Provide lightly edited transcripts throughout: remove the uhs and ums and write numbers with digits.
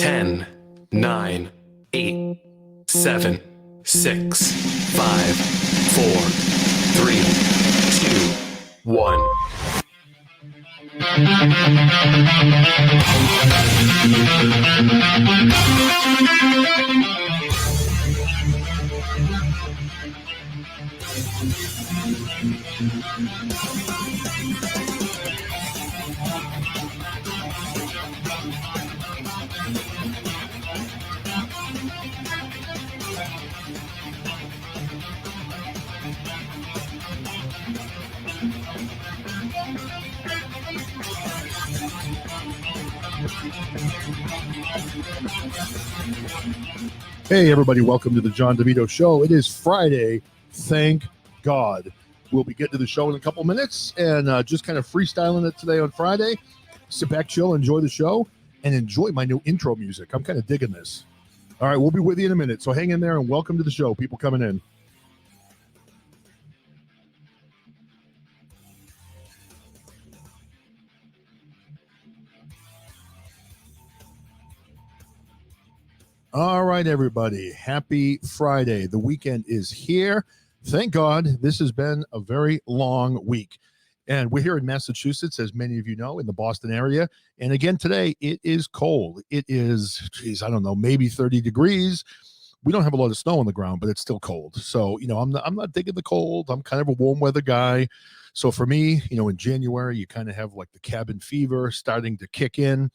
10, 9, 8, 7, 6, 5, 4, 3, 2, 1. Hey, everybody. Welcome to the John DiVito Show. It is Friday. Thank God. We'll be getting to the show in a couple minutes and just kind of freestyling it today on Friday. Sit back, chill, enjoy the show, and enjoy my new intro music. I'm kind of digging this. All right, we'll be with you in a minute. So hang in there and welcome to the show, people coming in. All right, everybody. Happy Friday. The weekend is here. Thank God. This has been a very long week. And we're here in Massachusetts, as many of you know, in the Boston area. And again, today, it is cold. It is, I don't know, maybe 30 degrees. We don't have a lot of snow on the ground, but it's still cold. So, I'm not digging the cold. I'm kind of a warm weather guy. So for me, in January, you kind of have like the cabin fever starting to kick in.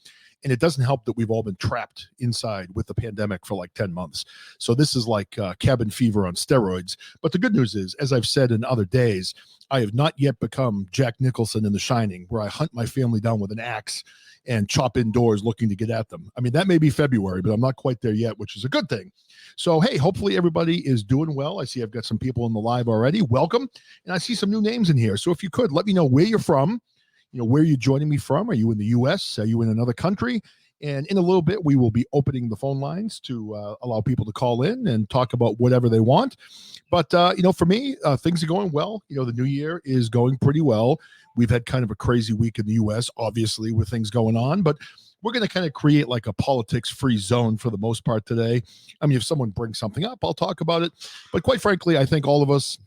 And it doesn't help that we've all been trapped inside with the pandemic for like 10 months. So this is like cabin fever on steroids. But the good news is, as I've said in other days, I have not yet become Jack Nicholson in The Shining, where I hunt my family down with an axe and chop indoors looking to get at them. I mean, that may be February, but I'm not quite there yet, which is a good thing. So, hey, hopefully everybody is doing well. I see I've got some people in the live already. Welcome. And I see some new names in here. So if you could, let me know where you're from. Where are you joining me from? Are you in the U.S.? Are you in another country? And in a little bit, we will be opening the phone lines to allow people to call in and talk about whatever they want. But, for me, things are going well. The new year is going pretty well. We've had kind of a crazy week in the U.S., obviously, with things going on. But we're going to kind of create like a politics-free zone for the most part today. I mean, if someone brings something up, I'll talk about it. But quite frankly, I think all of us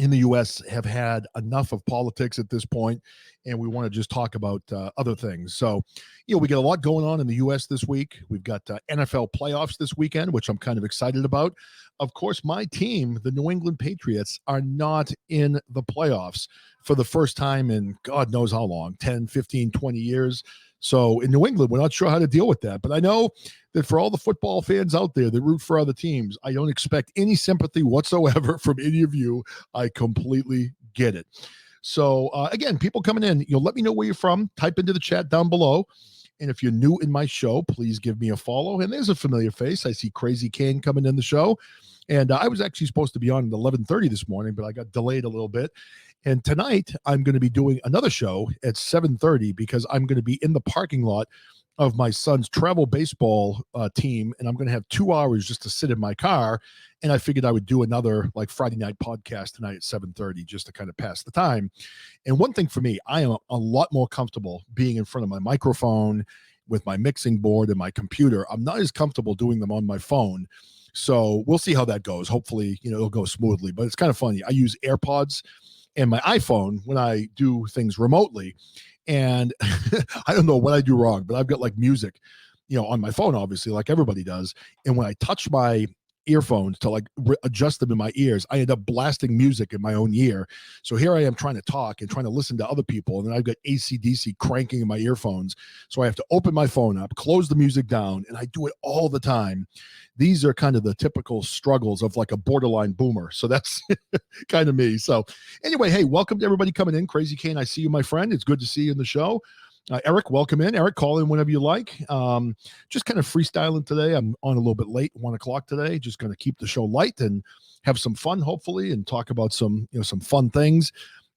in the U.S. have had enough of politics at this point, and we want to just talk about other things. So, we get a lot going on in the U.S. this week. We've got NFL playoffs this weekend, which I'm kind of excited about. Of course, my team, the New England Patriots, are not in the playoffs for the first time in God knows how long, 10, 15, 20 years. So in New England, we're not sure how to deal with that. But I know that for all the football fans out there that root for other teams, I don't expect any sympathy whatsoever from any of you. I completely get it. So again, people coming in, let me know where you're from. Type into the chat down below. And if you're new in my show, please give me a follow. And there's a familiar face. I see Crazy Kane coming in the show. And I was actually supposed to be on at 11:30 this morning, but I got delayed a little bit. And tonight, I'm going to be doing another show at 7:30 because I'm going to be in the parking lot of my son's travel baseball team, and I'm going to have 2 hours just to sit in my car. And I figured I would do another like Friday night podcast tonight at 7:30 just to kind of pass the time. And one thing for me, I am a lot more comfortable being in front of my microphone with my mixing board and my computer. I'm not as comfortable doing them on my phone. So we'll see how that goes. Hopefully, it'll go smoothly. But it's kind of funny. I use AirPods and my iPhone when I do things remotely. And I don't know what I do wrong, but I've got like music, on my phone, obviously, like everybody does. And when I touch my earphones to like adjust them in my ears, I end up blasting music in my own ear. So here I am trying to talk and trying to listen to other people. And then I've got AC/DC cranking in my earphones. So I have to open my phone up, close the music down, and I do it all the time. These are kind of the typical struggles of like a borderline boomer. So that's kind of me. So anyway, hey, welcome to everybody coming in. Crazy Kane, I see you, my friend. It's good to see you in the show. Eric, welcome in. Eric, call in whenever you like. Just kind of freestyling today. I'm on a little bit late, 1 o'clock today. Just going to keep the show light and have some fun, hopefully, and talk about some fun things.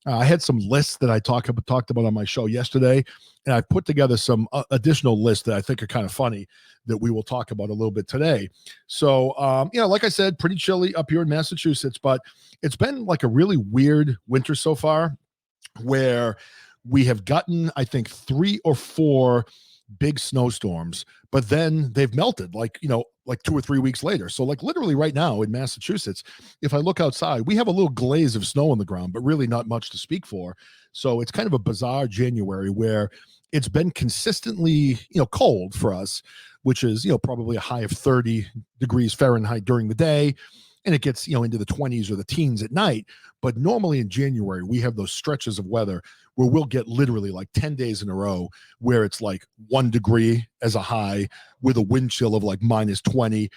I had some lists that I talked about on my show yesterday, and I put together some additional lists that I think are kind of funny that we will talk about a little bit today. So, like I said, pretty chilly up here in Massachusetts, but it's been like a really weird winter so far where we have gotten, I think, 3 or 4 big snowstorms, but then they've melted like 2 or 3 weeks later. So like literally right now in Massachusetts, if I look outside, we have a little glaze of snow on the ground, but really not much to speak for. So it's kind of a bizarre January where it's been consistently, cold for us, which is, probably a high of 30 degrees Fahrenheit during the day. And it gets, into the 20s or the teens at night. But normally in January, we have those stretches of weather where we'll get literally like 10 days in a row where it's like 1 degree as a high with a wind chill of like minus 20.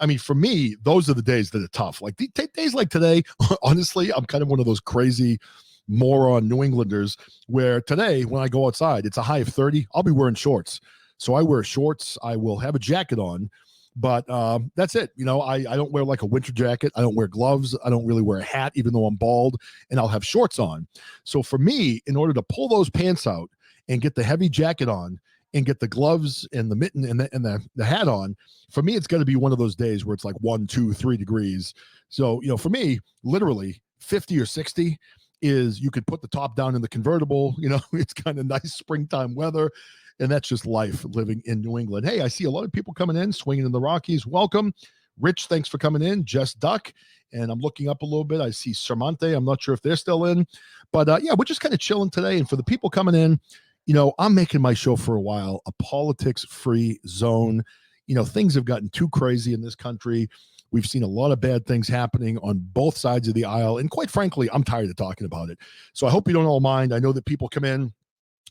I mean, for me, those are the days that are tough. Like days like today, honestly, I'm kind of one of those crazy moron New Englanders where today when I go outside, it's a high of 30. I'll be wearing shorts. So I wear shorts. I will have a jacket on. But that's it. I don't wear like a winter jacket. I don't wear gloves. I don't really wear a hat, even though I'm bald, and I'll have shorts on. So for me, in order to pull those pants out and get the heavy jacket on and get the gloves and the mitten and the hat on, for me, it's going to be one of those days where it's like 1, 2, 3 degrees. So, for me, literally 50 or 60 is you could put the top down in the convertible. It's kind of nice springtime weather. And that's just life living in New England. Hey, I see a lot of people coming in, swinging in the Rockies. Welcome. Rich, thanks for coming in. Jess Duck. And I'm looking up a little bit. I see Sermonte. I'm not sure if they're still in. But yeah, we're just kind of chilling today. And for the people coming in, I'm making my show for a while a politics-free zone. Things have gotten too crazy in this country. We've seen a lot of bad things happening on both sides of the aisle. And quite frankly, I'm tired of talking about it. So I hope you don't all mind. I know that people come in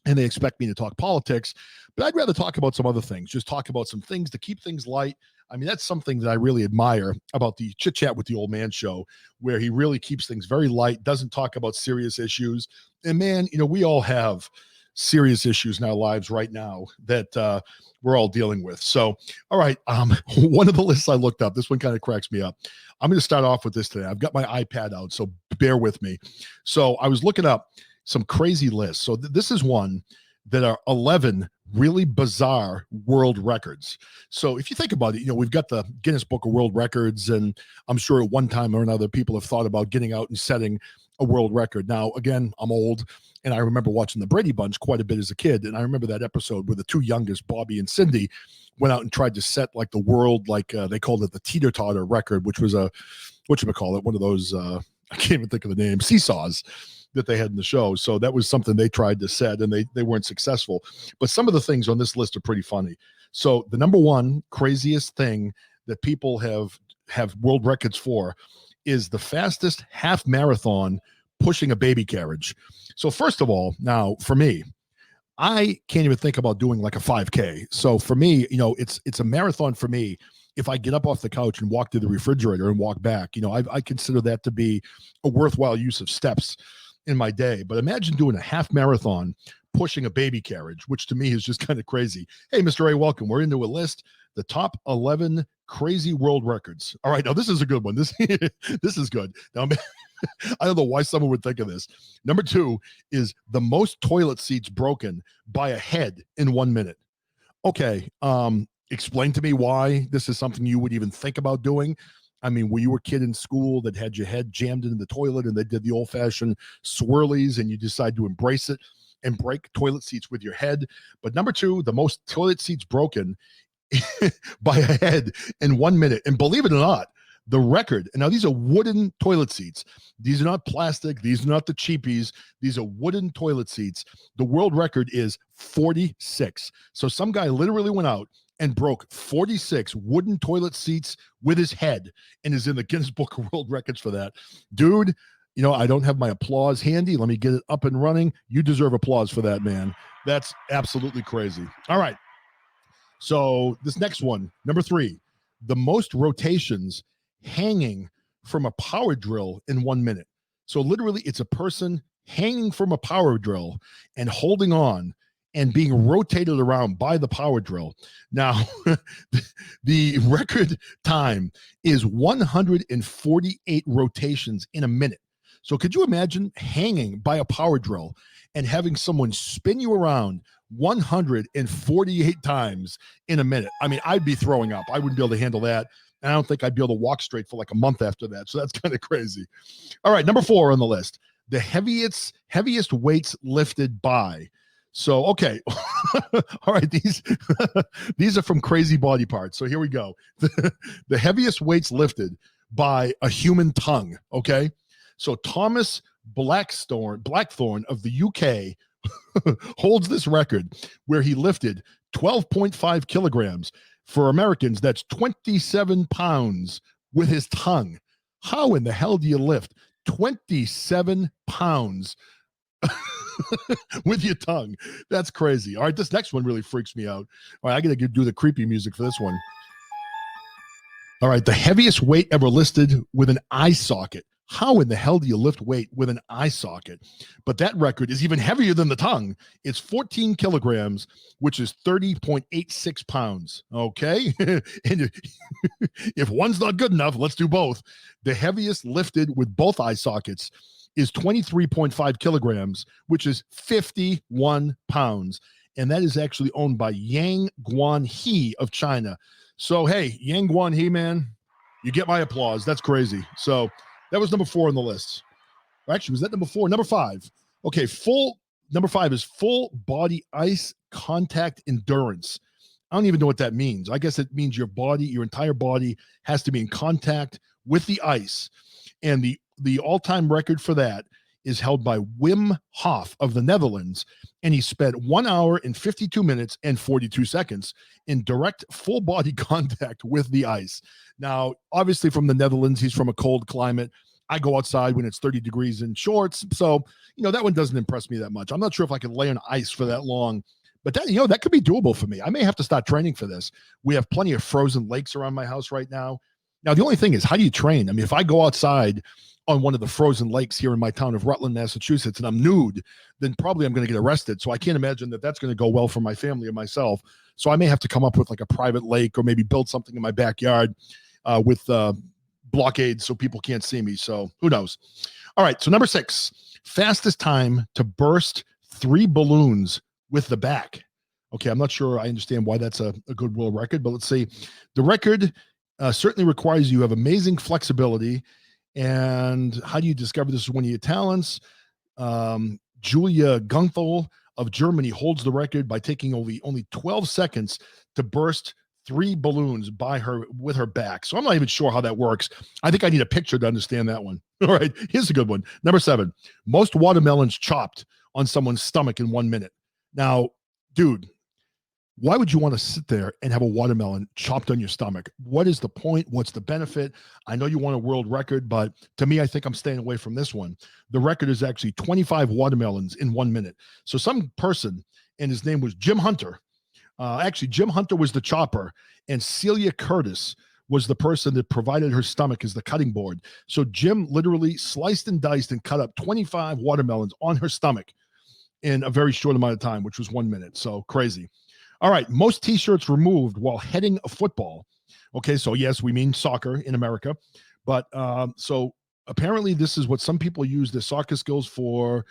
and they expect me to talk politics, but I'd rather talk about some other things, just talk about some things to keep things light. I mean, that's something that I really admire about the Chit Chat with the Old Man show, where he really keeps things very light, doesn't talk about serious issues. And man, we all have serious issues in our lives right now that we're all dealing with. So, all right, one of the lists I looked up, this one kind of cracks me up. I'm going to start off with this today. I've got my iPad out, so bear with me. So I was looking up some crazy lists. So this is one that are 11 really bizarre world records. So if you think about it, we've got the Guinness Book of World Records, and I'm sure at one time or another people have thought about getting out and setting a world record. Now, again, I'm old, and I remember watching the Brady Bunch quite a bit as a kid, and I remember that episode where the two youngest, Bobby and Cindy, went out and tried to set like the world, like they called it the teeter-totter record, which was whatchamacallit, one of those, I can't even think of the name, seesaws that they had in the show. So that was something they tried to set, and they weren't successful. But some of the things on this list are pretty funny. So the number one craziest thing that people have world records for is the fastest half marathon pushing a baby carriage. So first of all, now for me, I can't even think about doing like a 5K. So for me, it's a marathon for me. If I get up off the couch and walk to the refrigerator and walk back, I consider that to be a worthwhile use of steps in my day. But imagine doing a half marathon pushing a baby carriage, which to me is just kind of crazy. Hey, Mr. A, welcome. We're into a list, the top 11 crazy world records. All right, now this is a good one. This is good. Now, I don't know why someone would think of this. Number 2 is the most toilet seats broken by a head in 1 minute. Okay, explain to me why this is something you would even think about doing. I mean, were you a kid in school that had your head jammed into the toilet and they did the old-fashioned swirlies and you decide to embrace it and break toilet seats with your head? But number 2, the most toilet seats broken by a head in 1 minute. And believe it or not, the record, and now these are wooden toilet seats. These are not plastic. These are not the cheapies. These are wooden toilet seats. The world record is 46. So some guy literally went out and broke 46 wooden toilet seats with his head and is in the Guinness Book of World Records for that. Dude, I don't have my applause handy. Let me get it up and running. You deserve applause for that, man. That's absolutely crazy. All right. So this next one, number 3, the most rotations hanging from a power drill in 1 minute. So literally it's a person hanging from a power drill and holding on and being rotated around by the power drill. Now, the record time is 148 rotations in a minute. So could you imagine hanging by a power drill and having someone spin you around 148 times in a minute? I mean, I'd be throwing up. I wouldn't be able to handle that. And I don't think I'd be able to walk straight for like a month after that. So that's kind of crazy. All right, number 4 on the list, the heaviest weights lifted by. So, okay. All right. These are from Crazy Body Parts. So here we go. The heaviest weights lifted by a human tongue. Okay. So Thomas Blackthorne of the UK holds this record where he lifted 12.5 kilograms. For Americans, that's 27 pounds with his tongue. How in the hell do you lift 27 pounds with your tongue? That's crazy. All right, this next one really freaks me out. All right, I got to do the creepy music for this one. All right, the heaviest weight ever listed with an eye socket. How in the hell do you lift weight with an eye socket? But that record is even heavier than the tongue. It's 14 kilograms, which is 30.86 pounds. Okay. And if one's not good enough, let's do both. The heaviest lifted with both eye sockets is 23.5 kilograms, which is 51 pounds. And that is actually owned by Yang Guanhe of China. So, hey, Yang Guanhe, man, you get my applause. That's crazy. So, that was number 4 on the list. Actually, was that number 4? Number 5. Okay, number 5 is full body ice contact endurance. I don't even know what that means. I guess it means your entire body has to be in contact with the ice. And the all-time record for that is held by Wim Hof of the Netherlands. And he spent 1 hour and 52 minutes and 42 seconds in direct full body contact with the ice. Now, obviously from the Netherlands, he's from a cold climate. I go outside when it's 30 degrees in shorts. So, that one doesn't impress me that much. I'm not sure if I can lay on ice for that long, but that could be doable for me. I may have to start training for this. We have plenty of frozen lakes around my house right now. Now, the only thing is, how do you train? I mean, if I go outside on one of the frozen lakes here in my town of Rutland, Massachusetts, and I'm nude, then probably I'm going to get arrested. So I can't imagine that that's going to go well for my family or myself. So I may have to come up with like a private lake or maybe build something in my backyard with blockades so people can't see me. So who knows? All right. So number 6, fastest time to burst 3 balloons with the back. Okay. I'm not sure I understand why that's a good world record, but let's see. The record certainly requires you have amazing flexibility. And how do you discover this is one of your talents? Julia Gunthal of Germany holds the record by taking only 12 seconds to burst 3 balloons with her back. So I'm not even sure how that works. I think I need a picture to understand that one. All right, here's a good one. Number 7, most watermelons chopped on someone's stomach in 1 minute. Now, dude, why would you want to sit there and have a watermelon chopped on your stomach? What is the point? What's the benefit? I know you want a world record, but to me, I think I'm staying away from this one. The record is actually 25 watermelons in 1 minute. So some person, and his name was Jim Hunter. Actually, Jim Hunter was the chopper, and Celia Curtis was the person that provided her stomach as the cutting board. So Jim literally sliced and diced and cut up 25 watermelons on her stomach in a very short amount of time, which was 1 minute. So crazy. All right, most T-shirts removed while heading a football. Okay, so yes, we mean soccer in America. But so apparently this is what some people use their soccer skills for.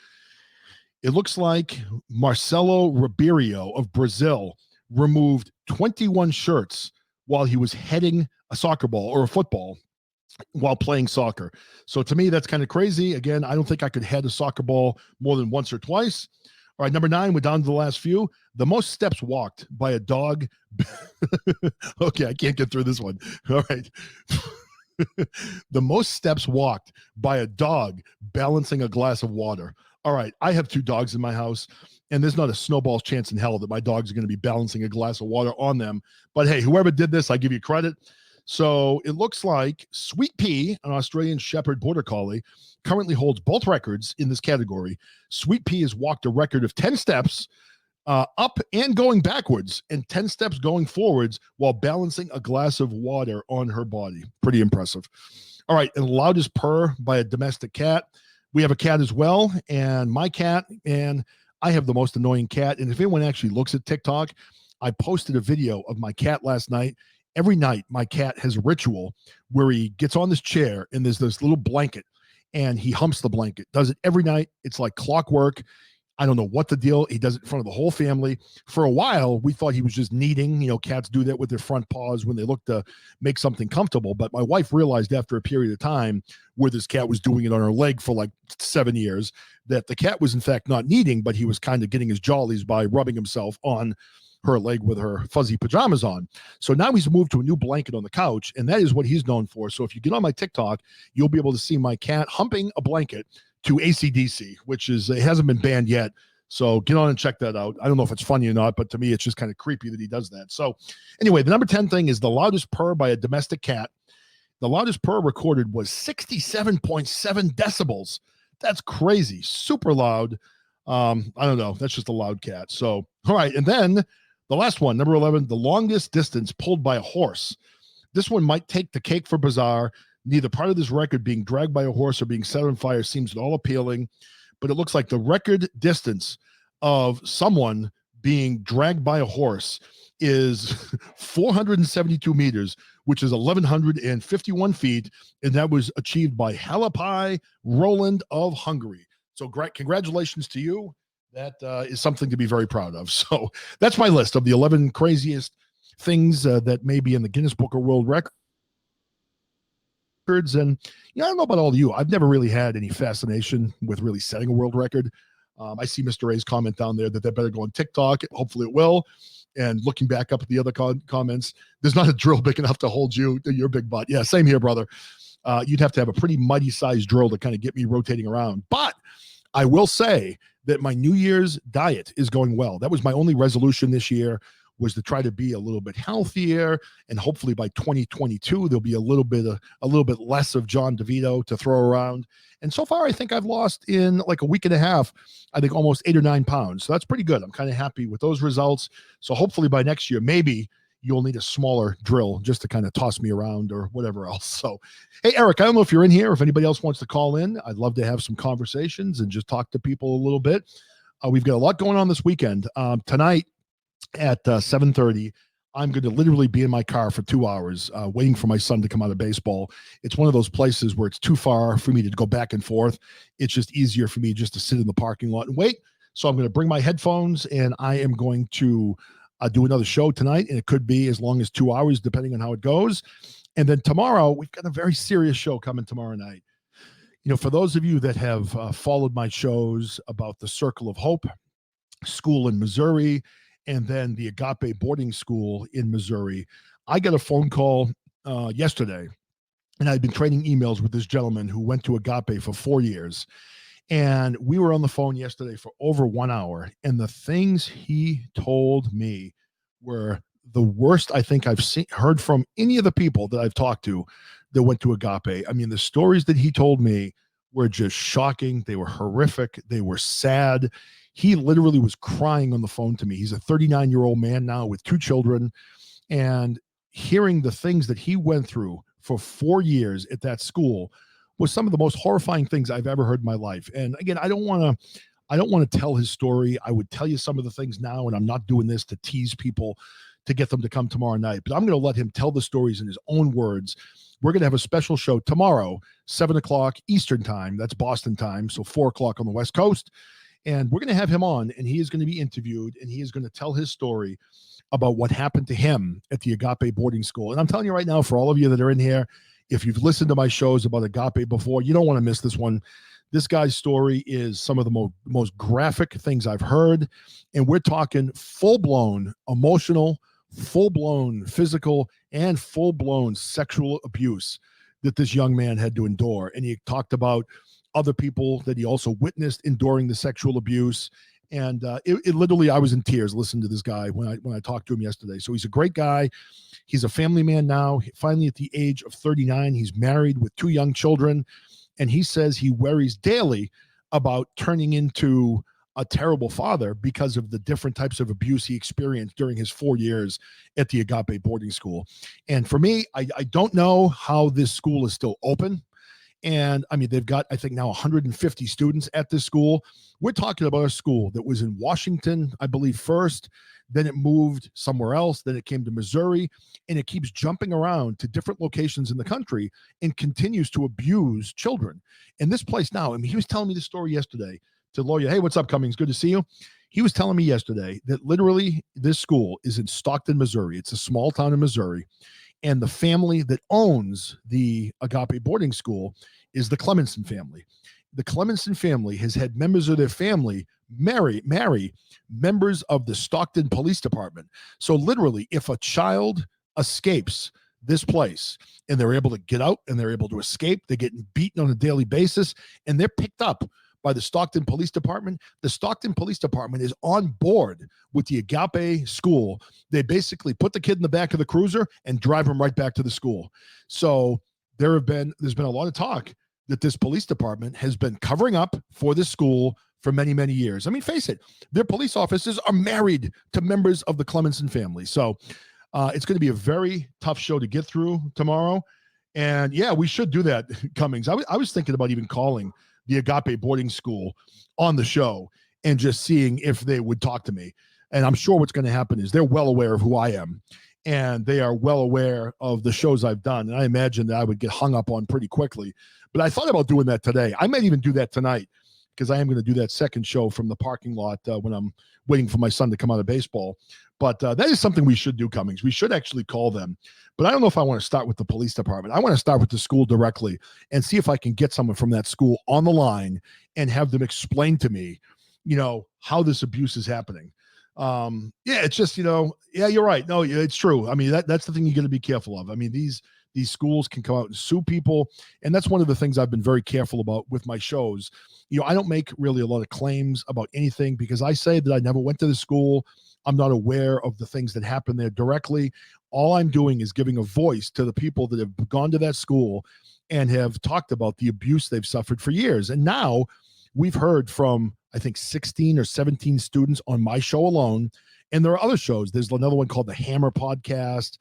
It looks like Marcelo Ribeiro of Brazil removed 21 shirts while he was heading a soccer ball or a football while playing soccer. So to me, that's kind of crazy. Again, I don't think I could head a soccer ball more than once or twice. All right, number 9, we're down to the last few. The most steps walked by a dog. Okay, I can't get through this one. All right. The most steps walked by a dog balancing a glass of water. All right, I have 2 dogs in my house, and there's not a snowball's chance in hell that my dogs are going to be balancing a glass of water on them. But hey, whoever did this, I give you credit. So it looks like Sweet Pea, an Australian Shepherd Border Collie, currently holds both records in this category. Sweet Pea has walked a record of 10 steps up and going backwards and 10 steps going forwards while balancing a glass of water on her body. Pretty impressive. All right, and loudest purr by a domestic cat. We have a cat as well, and my cat, and I have the most annoying cat. And if anyone actually looks at TikTok, I posted a video of my cat last night. Every night, my cat has a ritual where he gets on this chair and there's this little blanket and he humps the blanket. Does it every night. It's like clockwork. I don't know what the deal. He does it in front of the whole family. For a while, we thought he was just kneading. Cats do that with their front paws when they look to make something comfortable. But my wife realized after a period of time where this cat was doing it on her leg for like 7 years that the cat was in fact not kneading, but he was kind of getting his jollies by rubbing himself on her leg with her fuzzy pajamas on. So now he's moved to a new blanket on the couch, and that is what he's known for. So if you get on my TikTok, you'll be able to see my cat humping a blanket to AC/DC, which is, it hasn't been banned yet. So get on and check that out. I don't know if it's funny or not, but to me, it's just kind of creepy that he does that. So anyway, the number 10 thing is the loudest purr by a domestic cat. The loudest purr recorded was 67.7 decibels. That's crazy. Super loud. I don't know. That's just a loud cat. So, all right. And then the last one, number 11, the longest distance pulled by a horse. This one might take the cake for bizarre. Neither part of this record, being dragged by a horse or being set on fire, seems at all appealing, but it looks like the record distance of someone being dragged by a horse is 472 meters, which is 1,151 feet, and that was achieved by Halapai Roland of Hungary. So great, congratulations to you. That is something to be very proud of. So that's my list of the 11 craziest things that may be in the Guinness Book of World Records. And I don't know about all of you. I've never really had any fascination with really setting a world record. I see Mr. A's comment down there that better go on TikTok. Hopefully it will. And looking back up at the other comments, there's not a drill big enough to hold your big butt. Yeah, same here, brother. You'd have to have a pretty mighty sized drill to kind of get me rotating around. But I will say that my New Year's diet is going well. That was my only resolution this year, was to try to be a little bit healthier, and hopefully by 2022 there'll be a little bit less of John DiVito to throw around. And so far, I think I've lost in like a week and a half, I think almost 8 or 9 pounds. So that's pretty good. I'm kind of happy with those results. So hopefully by next year, maybe you'll need a smaller drill just to kind of toss me around or whatever else. So, hey, Eric, I don't know if you're in here. If anybody else wants to call in, I'd love to have some conversations and just talk to people a little bit. We've got a lot going on this weekend. Tonight, at 7:30, I'm going to literally be in my car for 2 hours waiting for my son to come out of baseball. It's one of those places where it's too far for me to go back and forth. It's just easier for me just to sit in the parking lot and wait. So I'm going to bring my headphones, and I am going to do another show tonight, and it could be as long as 2 hours depending on how it goes. And then tomorrow, we've got a very serious show coming tomorrow night. For those of you that have followed my shows about the Circle of Hope school in Missouri, and then the Agape boarding school in Missouri, I got a phone call yesterday, and I'd been trading emails with this gentleman who went to Agape for 4 years. And we were on the phone yesterday for over 1 hour. And the things he told me were the worst I think I've heard from any of the people that I've talked to that went to Agape. I mean, the stories that he told me were just shocking. They were horrific. They were sad. He literally was crying on the phone to me. He's a 39-year-old man now with 2 children. And hearing the things that he went through for 4 years at that school was some of the most horrifying things I've ever heard in my life. And again, I don't want to tell his story. I would tell you some of the things now, and I'm not doing this to tease people to get them to come tomorrow night, but I'm going to let him tell the stories in his own words. We're going to have a special show tomorrow, 7 o'clock Eastern time. That's Boston time. So 4 o'clock on the West Coast. And we're going to have him on, and he is going to be interviewed, and he is going to tell his story about what happened to him at the Agape boarding school. And I'm telling you right now, for all of you that are in here, if you've listened to my shows about Agape before, you don't want to miss this one. This guy's story is some of the most graphic things I've heard. And we're talking full-blown emotional, full-blown physical, and full-blown sexual abuse that this young man had to endure. And he talked about other people that he also witnessed enduring the sexual abuse. And it literally, I was in tears listening to this guy when I talked to him yesterday. So he's a great guy. He's a family man now. Finally, at the age of 39, he's married with 2 young children. And he says he worries daily about turning into a terrible father because of the different types of abuse he experienced during his 4 years at the Agape boarding school. And for me, I don't know how this school is still open. And I mean, they've got, I think now 150 students at this school. We're talking about a school that was in Washington, I believe, first, then it moved somewhere else, then it came to Missouri, and it keeps jumping around to different locations in the country and continues to abuse children. And this place now, I mean, he was telling me the story yesterday. to lawyer. Hey, what's up, Cummings? Good to see you. He was telling me yesterday that literally this school is in Stockton, Missouri. It's a small town in Missouri. And the family that owns the Agape boarding school is the Clemenson family. The Clemenson family has had members of their family marry members of the Stockton Police Department. So literally, if a child escapes this place and they're able to get out and they're able to escape, they're getting beaten on a daily basis, and they're picked up by the Stockton Police Department. The Stockton Police Department is on board with the Agape school. They basically put the kid in the back of the cruiser and drive him right back to the school. So there's been a lot of talk that this police department has been covering up for this school for many, many years. I mean, face it, their police officers are married to members of the Clemenson family. So it's going to be a very tough show to get through tomorrow. And yeah, we should do that, Cummings. I was thinking about even calling the Agape boarding school on the show and just seeing if they would talk to me. And I'm sure what's going to happen is they're well aware of who I am, and they are well aware of the shows I've done. And I imagine that I would get hung up on pretty quickly. But I thought about doing that today. I might even do that tonight, because I am going to do that second show from the parking lot when I'm waiting for my son to come out of baseball. But that is something we should do, Cummings. We should actually call them. But I don't know if I want to start with the police department. I want to start with the school directly and see if I can get someone from that school on the line and have them explain to me, how this abuse is happening. It's just, yeah, you're right. No, it's true. I mean, that's the thing you got to be careful of. I mean, these schools can come out and sue people. And that's one of the things I've been very careful about with my shows. I don't make really a lot of claims about anything, because I say that I never went to the school. I'm not aware of the things that happen there directly. All I'm doing is giving a voice to the people that have gone to that school and have talked about the abuse they've suffered for years. And now we've heard from, I think, 16 or 17 students on my show alone. And there are other shows. There's another one called the Hammer Podcast.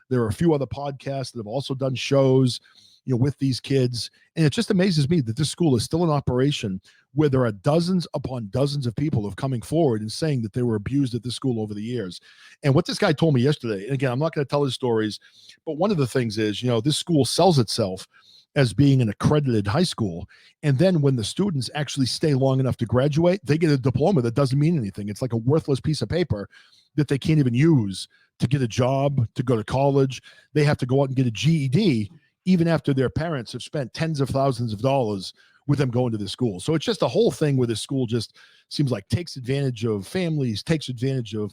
There are a few other podcasts that have also done shows, with these kids. And it just amazes me that this school is still in operation, where there are dozens upon dozens of people of coming forward and saying that they were abused at this school over the years. And what this guy told me yesterday, and again, I'm not going to tell his stories, but one of the things is, this school sells itself as being an accredited high school. And then when the students actually stay long enough to graduate, they get a diploma that doesn't mean anything. It's like a worthless piece of paper that they can't even use to get a job, to go to college. They have to go out and get a GED, even after their parents have spent tens of thousands of dollars with them going to the school. So it's just a whole thing where the school just seems like takes advantage of families, takes advantage of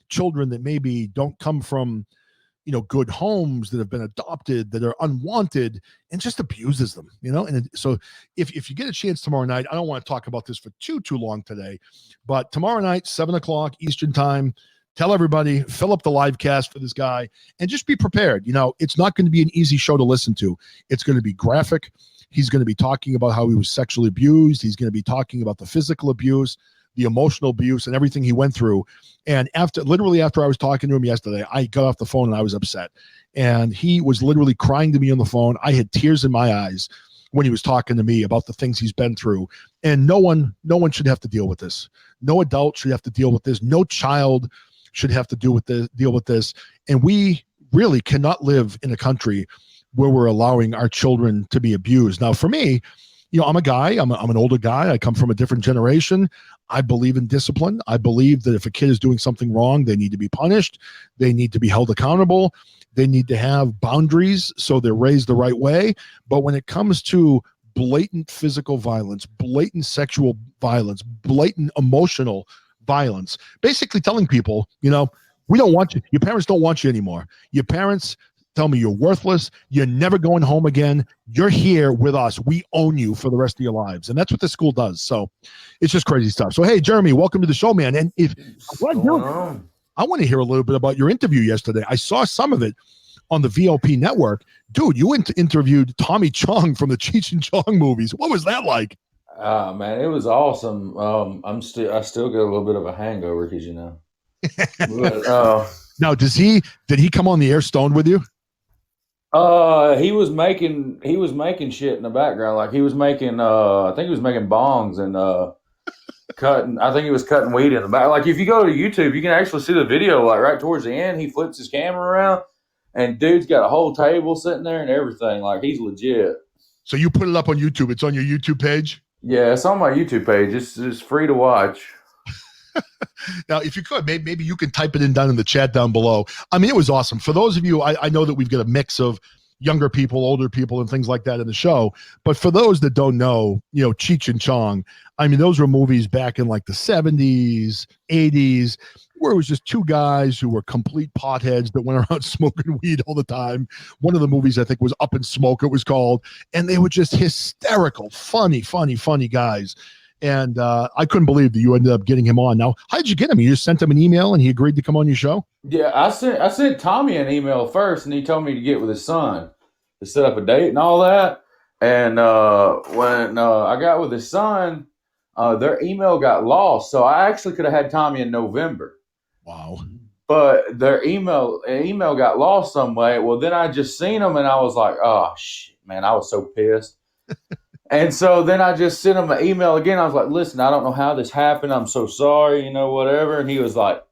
children that maybe don't come from, good homes, that have been adopted, that are unwanted, and just abuses them, And so if you get a chance tomorrow night, I don't want to talk about this for too long today, but tomorrow night, 7:00 Eastern time, tell everybody, fill up the live cast for this guy, and just be prepared. It's not going to be an easy show to listen to. It's going to be graphic. He's going to be talking about how he was sexually abused. He's going to be talking about the physical abuse, the emotional abuse, and everything he went through. And after I was talking to him yesterday, I got off the phone and I was upset. And he was literally crying to me on the phone. I had tears in my eyes when he was talking to me about the things he's been through. And no one should have to deal with this. No adult should have to deal with this. No child should have to deal with this. And we really cannot live in a country where we're allowing our children to be abused. Now, for me, I'm a guy, I'm an older guy. I come from a different generation. I believe in discipline. I believe that if a kid is doing something wrong, they need to be punished. They need to be held accountable. They need to have boundaries so they're raised the right way. But when it comes to blatant physical violence, blatant sexual violence, blatant emotional violence, basically telling people, we don't want you. Your parents don't want you anymore. Your parents tell me you're worthless. You're never going home again. You're here with us. We own you for the rest of your lives. And that's what this school does. So it's just crazy stuff. So, hey, Jeremy, welcome to the show, man. And I want to hear a little bit about your interview yesterday. I saw some of it on the VOP network. Dude, you interviewed Tommy Chong from the Cheech and Chong movies. What was that like? Man, it was awesome. I still get a little bit of a hangover because But, now, did he come on the air stoned with you? He was making shit in the background. Like he was making, I think he was making bongs and cutting. I think he was cutting weed in the back. Like if you go to YouTube, you can actually see the video. Like right towards the end, he flips his camera around, and dude's got a whole table sitting there and everything. Like he's legit. So you put it up on YouTube. It's on your YouTube page. Yeah, it's on my YouTube page. It's free to watch. Now, if you could, maybe you can type it in down in the chat down below. I mean, it was awesome. For those of you, I know that we've got a mix of younger people, older people, and things like that in the show. But for those that don't know, Cheech and Chong, I mean, those were movies back in like the 70s, 80s, where it was just two guys who were complete potheads that went around smoking weed all the time. One of the movies, I think, was Up in Smoke, it was called. And they were just hysterical, funny guys. And I couldn't believe that you ended up getting him on. Now, how did you get him? You just sent him an email and he agreed to come on your show? Yeah, I sent Tommy an email first, and he told me to get with his son to set up a date and all that. And when I got with his son, their email got lost. So I actually could have had Tommy in November. Wow. But their email got lost some way. Well, then I just seen them, and I was like, oh, shit, man, I was so pissed. And so then I just sent him an email again. I was like, listen, I don't know how this happened. I'm so sorry, whatever. And he was like,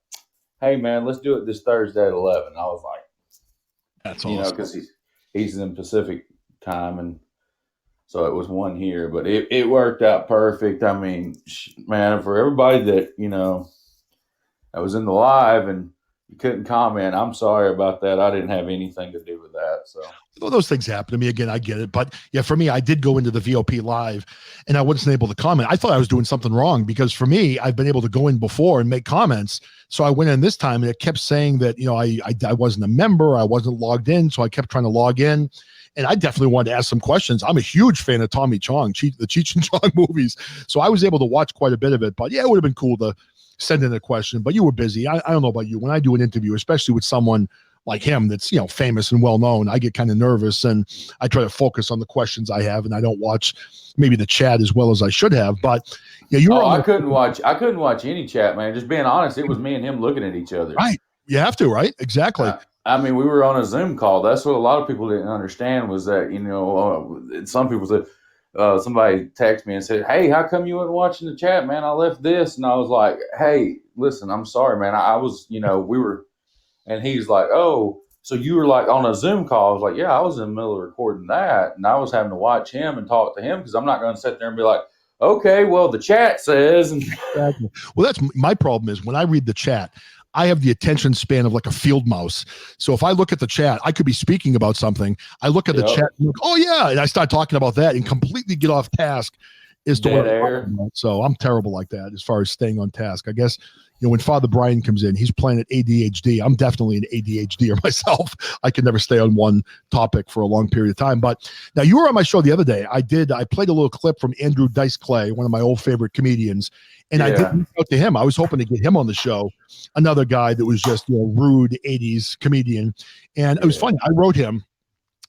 hey, man, let's do it this Thursday at 11. I was like, that's awesome. Because he's in Pacific time. And so it was 1 here. But it worked out perfect. I mean, man, for everybody that, I was in the live and you couldn't comment, I'm sorry about that. I didn't have anything to do with that. So well, those things happen to me. Again, I get it. But yeah, for me, I did go into the VOP live and I wasn't able to comment. I thought I was doing something wrong because for me, I've been able to go in before and make comments. So I went in this time and it kept saying that, I wasn't a member. I wasn't logged in. So I kept trying to log in. And I definitely wanted to ask some questions. I'm a huge fan of Tommy Chong, the Cheech and Chong movies. So I was able to watch quite a bit of it. But yeah, it would have been cool to send in a question, but you were busy. I don't know about you. When I do an interview, especially with someone like him that's, famous and well known, I get kind of nervous and I try to focus on the questions I have and I don't watch maybe the chat as well as I should have. But yeah, I couldn't watch any chat, man. Just being honest, it was me and him looking at each other. Right. You have to, right? Exactly. I mean, we were on a Zoom call. That's what a lot of people didn't understand was that, some people said, somebody texted me and said, hey, how come you weren't watching the chat, man? I left this. And I was like, hey, listen, I'm sorry, man. I was, we were, and he's like, oh, so you were like on a Zoom call. I was like, yeah, I was in the middle of recording that. And I was having to watch him and talk to him because I'm not going to sit there and be like, okay, well, the chat says. Exactly. Well, that's my problem is when I read the chat, I have the attention span of like a field mouse. So if I look at the chat, I could be speaking about something. I look at the chat and look, oh yeah. And I start talking about that and completely get off task as to what I'm talking about. So I'm terrible like that as far as staying on task. I guess, when Father Brian comes in, he's playing at ADHD. I'm definitely an ADHDer myself. I can never stay on one topic for a long period of time. But now you were on my show the other day. I played a little clip from Andrew Dice Clay, one of my old favorite comedians. And I did reach out to him. I was hoping to get him on the show. Another guy that was just, rude 80s comedian. And it was funny. I wrote him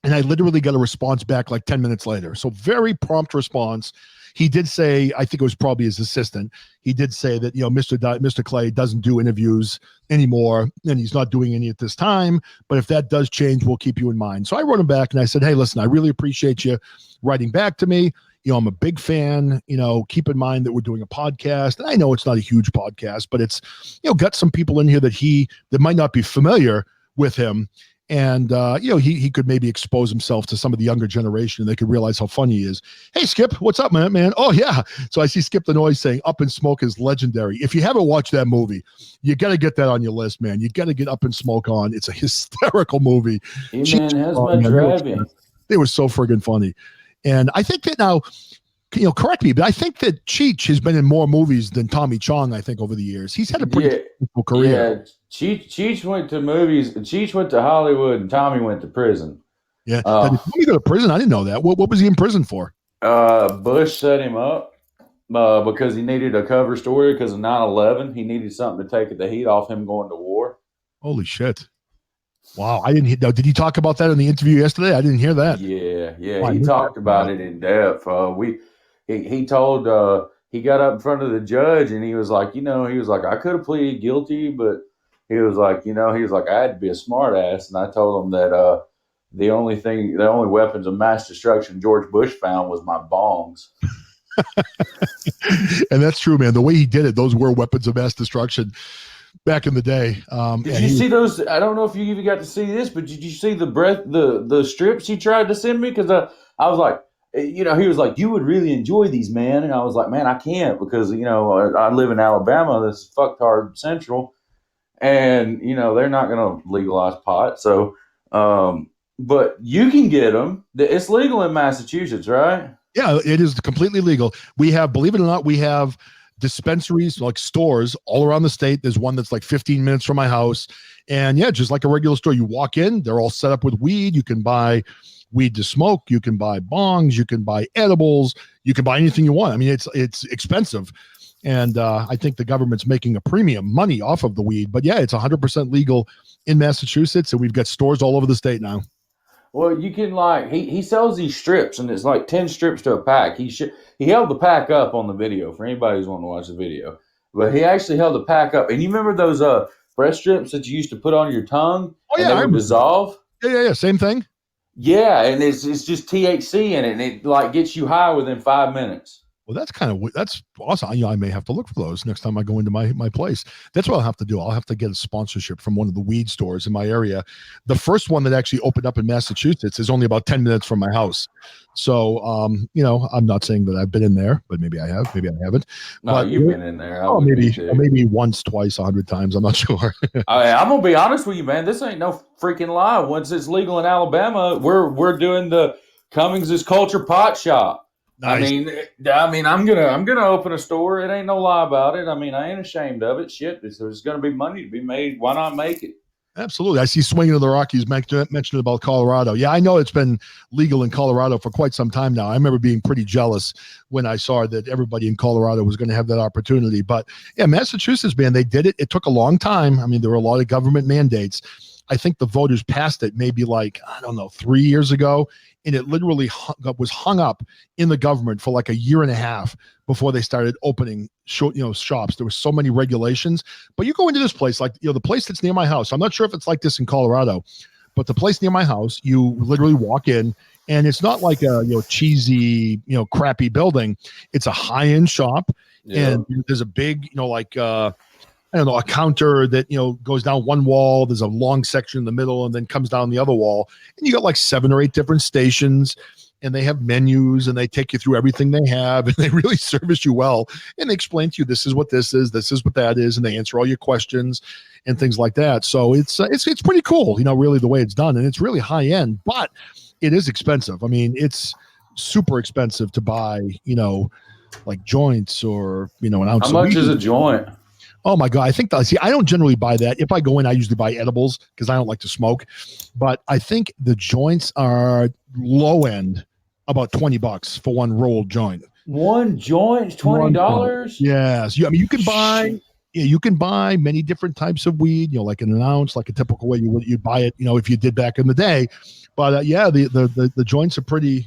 and I literally got a response back like 10 minutes later. So very prompt response. He did say, I think it was probably his assistant. He did say that, Mr. Clay doesn't do interviews anymore and he's not doing any at this time. But if that does change, we'll keep you in mind. So I wrote him back and I said, hey, listen, I really appreciate you writing back to me. I'm a big fan, keep in mind that we're doing a podcast. And I know it's not a huge podcast, but it's, got some people in here that might not be familiar with him. And, he could maybe expose himself to some of the younger generation and they could realize how funny he is. Hey, Skip, what's up, man? Oh, yeah. So I see Skip the Noise saying Up in Smoke is legendary. If you haven't watched that movie, you got to get that on your list, man. You got to get Up in Smoke on. It's a hysterical movie. Hey, man, how's my driving? They were so friggin' funny. And I think that now, correct me, but I think that Cheech has been in more movies than Tommy Chong, I think, over the years. He's had a pretty successful career. Yeah, Cheech went to movies. Cheech went to Hollywood, and Tommy went to prison. Yeah. Did Tommy go to prison? I didn't know that. What was he in prison for? Bush set him up because he needed a cover story because of 9/11. He needed something to take the heat off him going to war. Holy shit. Wow, I didn't hear. Did he talk about that in the interview yesterday? I didn't hear that. Yeah. He talked about it in depth. He told he got up in front of the judge and he was like, I could have pleaded guilty, but he was like, I had to be a smart ass, and I told him that the only weapons of mass destruction George Bush found was my bongs. And that's true, man. The way he did it, those were weapons of mass destruction. Back in the day. Did you see those? I don't know if you even got to see this, but did you see the strips he tried to send me? Because I was like, you know, he was like, you would really enjoy these, man. And I was like, man, I can't because, you know, I live in Alabama. This is fucktard central. And, you know, they're not going to legalize pot. So, but you can get them. It's legal in Massachusetts, right? Yeah, it is completely legal. We have, believe it or not, we have dispensaries, like stores all around the state. There's one that's like 15 minutes from my house. And yeah, just like a regular store, you walk in, they're all set up with weed. You can buy weed to smoke. You can buy bongs. You can buy edibles. You can buy anything you want. I mean, it's expensive. And I think the government's making a premium money off of the weed. But yeah, it's 100% legal in Massachusetts. And we've got stores all over the state now. Well, you can like he sells these strips, and it's like 10 strips to a pack. He held the pack up on the video for anybody who's wanting to watch the video. But he actually held the pack up. And you remember those breast strips that you used to put on your tongue? Oh yeah, and they would dissolve. Yeah. Same thing. Yeah, and it's just THC in it, and it like gets you high within 5 minutes. Well, that's awesome. I may have to look for those next time I go into my place. That's what I'll have to do. I'll have to get a sponsorship from one of the weed stores in my area. The first one that actually opened up in Massachusetts is only about 10 minutes from my house. So, you know, I'm not saying that I've been in there, but maybe I have, maybe I haven't. No, but, you've been in there. Maybe once, twice, 100 times. I'm not sure. I'm gonna be honest with you, man. This ain't no freaking lie. Once it's legal in Alabama, we're doing the Cummings' Culture Pot Shop. Nice. I mean, I'm gonna open a store. It ain't no lie about it. I mean, I ain't ashamed of it. Shit, there's gonna be money to be made. Why not make it? Absolutely. I see Swinging of the Rockies mentioned about Colorado. Yeah, I know it's been legal in Colorado for quite some time now. I remember being pretty jealous when I saw that everybody in Colorado was going to have that opportunity. But yeah, Massachusetts, man, they did it. It took a long time. I mean, there were a lot of government mandates. I think the voters passed it maybe like, I don't know, 3 years ago. And it literally was hung up in the government for like a year and a half before they started opening shops. There were so many regulations. But you go into this place, like, the place that's near my house. I'm not sure if it's like this in Colorado, but the place near my house, you literally walk in and it's not like a cheesy, crappy building. It's a high-end shop. Yeah. And there's a big, a counter that, goes down one wall. There's a long section in the middle and then comes down the other wall. And you got like 7 or 8 different stations and they have menus and they take you through everything they have and they really service you well. And they explain to you, this is what this is what that is. And they answer all your questions and things like that. So it's pretty cool, really the way it's done. And it's really high end, but it is expensive. I mean, it's super expensive to buy, like joints or, an ounce. How much is a joint? Oh my God. I think I don't generally buy that. If I go in, I usually buy edibles because I don't like to smoke, but I think the joints are low end about $20 for one rolled joint. One joint's $20? Yes. You can buy, you can buy many different types of weed, like an ounce, like a typical way you'd buy it, if you did back in the day. But the joints are pretty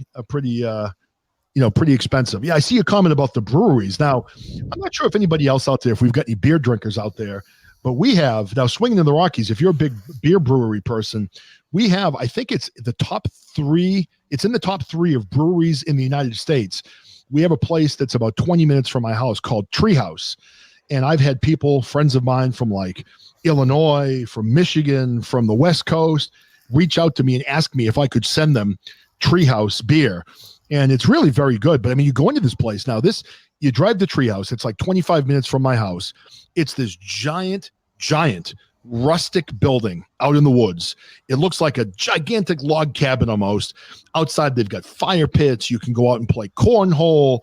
expensive. Yeah, I see a comment about the breweries. Now, I'm not sure if anybody else out there, if we've got any beer drinkers out there, but we have, now Swinging in the Rockies, if you're a big beer brewery person, we have, I think it's the top 3, it's in the top 3 of breweries in the United States. We have a place that's about 20 minutes from my house called Treehouse. And I've had people, friends of mine from like Illinois, from Michigan, from the West Coast, reach out to me and ask me if I could send them Treehouse beer. And it's really very good. But I mean, you go into this place now, you drive to Treehouse. It's like 25 minutes from my house. It's this giant rustic building out in the woods. It looks like a gigantic log cabin almost. Outside, they've got fire pits. You can go out and play cornhole.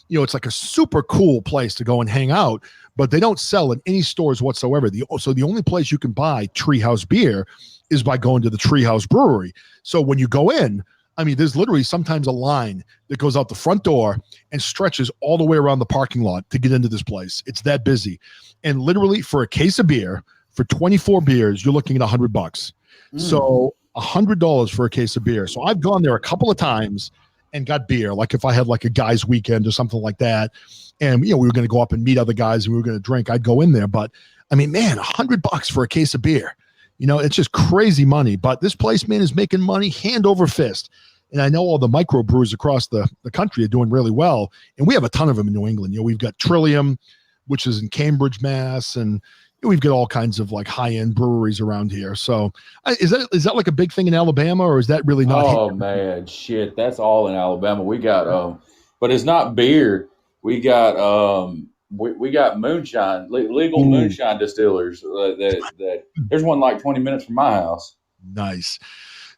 It's like a super cool place to go and hang out, but they don't sell in any stores whatsoever. So the only place you can buy Treehouse beer is by going to the Treehouse Brewery. So when you go in, I mean, there's literally sometimes a line that goes out the front door and stretches all the way around the parking lot to get into this place. It's that busy. And literally for a case of beer, for 24 beers, you're looking at $100. So $100 for a case of beer. So I've gone there a couple of times and got beer. Like if I had like a guy's weekend or something like that, and we were going to go up and meet other guys and we were going to drink, I'd go in there. But I mean, man, $100 for a case of beer. It's just crazy money. But this place, man, is making money hand over fist. And I know all the microbrewers across the country are doing really well. And we have a ton of them in New England. We've got Trillium, which is in Cambridge, Mass. And we've got all kinds of like high-end breweries around here. So is that like a big thing in Alabama, or is that really not Oh here? man, shit, that's all in Alabama. We got but it's not beer. We got we got moonshine, legal Ooh, moonshine distillers. That there's one like 20 minutes from my house. nice.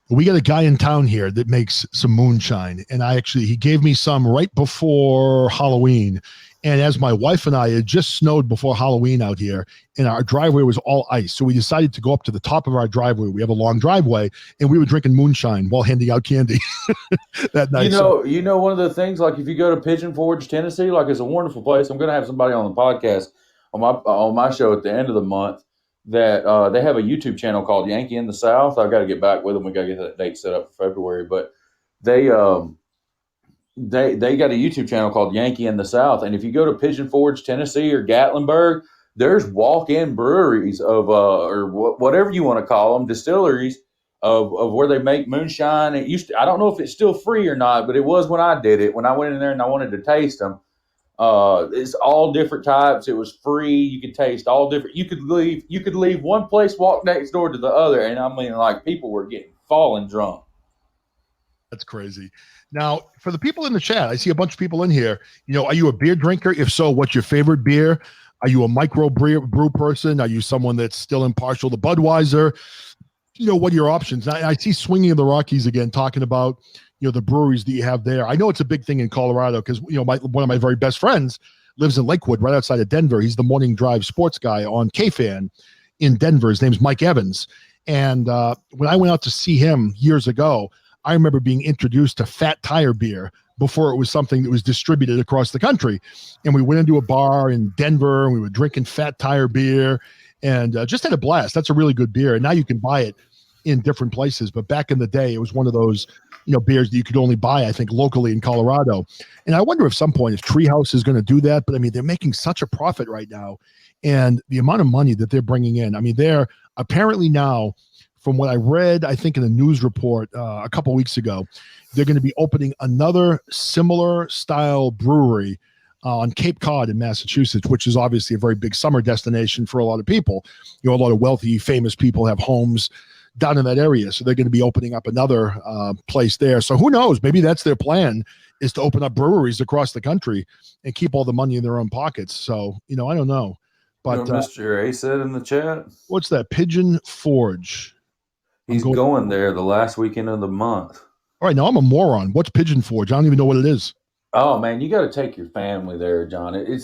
We got a guy in town here that makes some moonshine, and he gave me some right before Halloween. And as my wife and I, it just snowed before Halloween out here, and our driveway was all ice. So we decided to go up to the top of our driveway. We have a long driveway, and we were drinking moonshine while handing out candy that night. You know, one of the things, like if you go to Pigeon Forge, Tennessee, like it's a wonderful place. I'm going to have somebody on the podcast on my show at the end of the month that they have a YouTube channel called Yankee in the South. I've got to get back with them. We got to get that date set up for February, but they got a YouTube channel called Yankee in the South, and if you go to Pigeon Forge, Tennessee, or Gatlinburg, there's walk-in breweries of or whatever you want to call them, distilleries of where they make moonshine. It used to, I don't know if it's still free or not, but it was when I did it. When I went in there and I wanted to taste them, it's all different types. It was free. You could taste all different. You could leave one place, walk next door to the other, and I mean, like people were getting falling drunk. That's crazy. Now, for the people in the chat, I see a bunch of people in here. Are you a beer drinker? If so, what's your favorite beer? Are you a micro brew person? Are you someone that's still impartial to Budweiser? What are your options? I see Swinging of the Rockies again, talking about, the breweries that you have there. I know it's a big thing in Colorado because, one of my very best friends lives in Lakewood, right outside of Denver. He's the morning drive sports guy on KFAN in Denver. His name's Mike Evans. And when I went out to see him years ago, I remember being introduced to Fat Tire beer before it was something that was distributed across the country. And we went into a bar in Denver and we were drinking Fat Tire beer and just had a blast. That's a really good beer. And now you can buy it in different places. But back in the day, it was one of those, beers that you could only buy, I think, locally in Colorado. And I wonder if some point if Treehouse is going to do that. But I mean, they're making such a profit right now. And the amount of money that they're bringing in, I mean, they're apparently now, from what I read, I think in a news report a couple weeks ago, they're going to be opening another similar style brewery on Cape Cod in Massachusetts, which is obviously a very big summer destination for a lot of people. A lot of wealthy, famous people have homes down in that area. So they're going to be opening up another place there. So who knows? Maybe that's their plan, is to open up breweries across the country and keep all the money in their own pockets. So, I don't know. But Mr. A said in the chat, what's that? Pigeon Forge. He's going there the last weekend of the month. All right, now I'm a moron. What's Pigeon Forge? I don't even know what it is. Oh man, you got to take your family there, John. It's